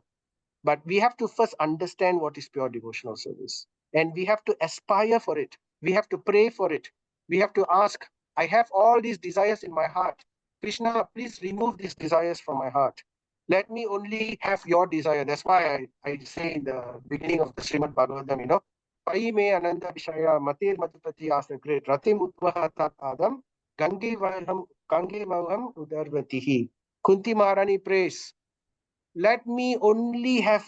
But we have to first understand what is pure devotional service. And we have to aspire for it. We have to pray for it. We have to ask, I have all these desires in my heart. Krishna, please remove these desires from my heart. Let me only have your desire. That's why I say in the beginning of the Srimad Bhagavatam, Pai me ananda vishaya matir matupati asa great ratim utvaha tat adam gange maham udarvatihi. Kunti Maharani prays, let me only have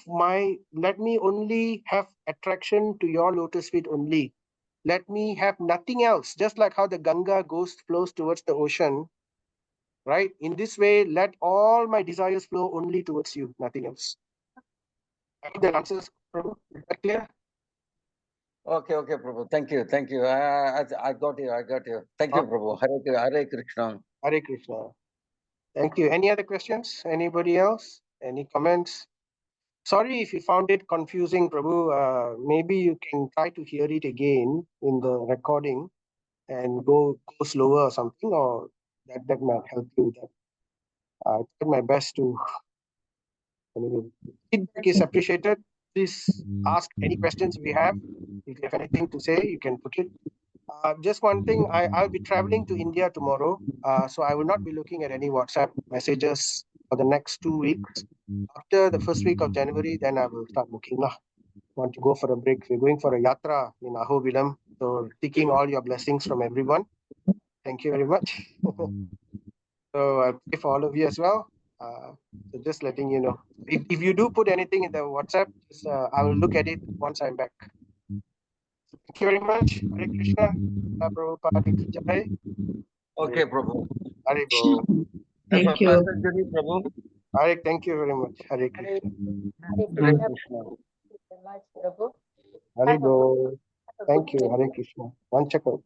attraction to your lotus feet only. Let me have nothing else. Just like how the Ganga flows towards the ocean, right? In this way, let all my desires flow only towards you, nothing else. I hope that answers, Prabhu. Is that clear? Okay, Prabhu. Thank you. I got you. Thank you, Prabhu. Hare Krishna. Hare Krishna. Thank you. Any other questions? Anybody else? Any comments? Sorry if you found it confusing, Prabhu. Maybe you can try to hear it again in the recording and go slower or something, or that might help you with that. I tried my best to. Anyway, feedback is appreciated. Please ask any questions we have. If you have anything to say, you can put it. Just one thing, I'll be traveling to India tomorrow, so I will not be looking at any WhatsApp messages for the next 2 weeks. After the first week of January, then I will start looking. Want to go for a break. We're going for a yatra in Ahobilam, so seeking all your blessings from everyone. Thank you very much. So I'll pray for all of you as well. So just letting you know. If you do put anything in the WhatsApp, just, I will look at it once I'm back. Thank you very much. Hare Krishna. Prabhupada ki jai. Okay, Prabhu. Hare Bo. Thank you. Prabhu. Hare, thank you very much. Hare Krishna. Hare Krishna. Prabhu. Hare Bo. Thank you. Hare Krishna. One check out.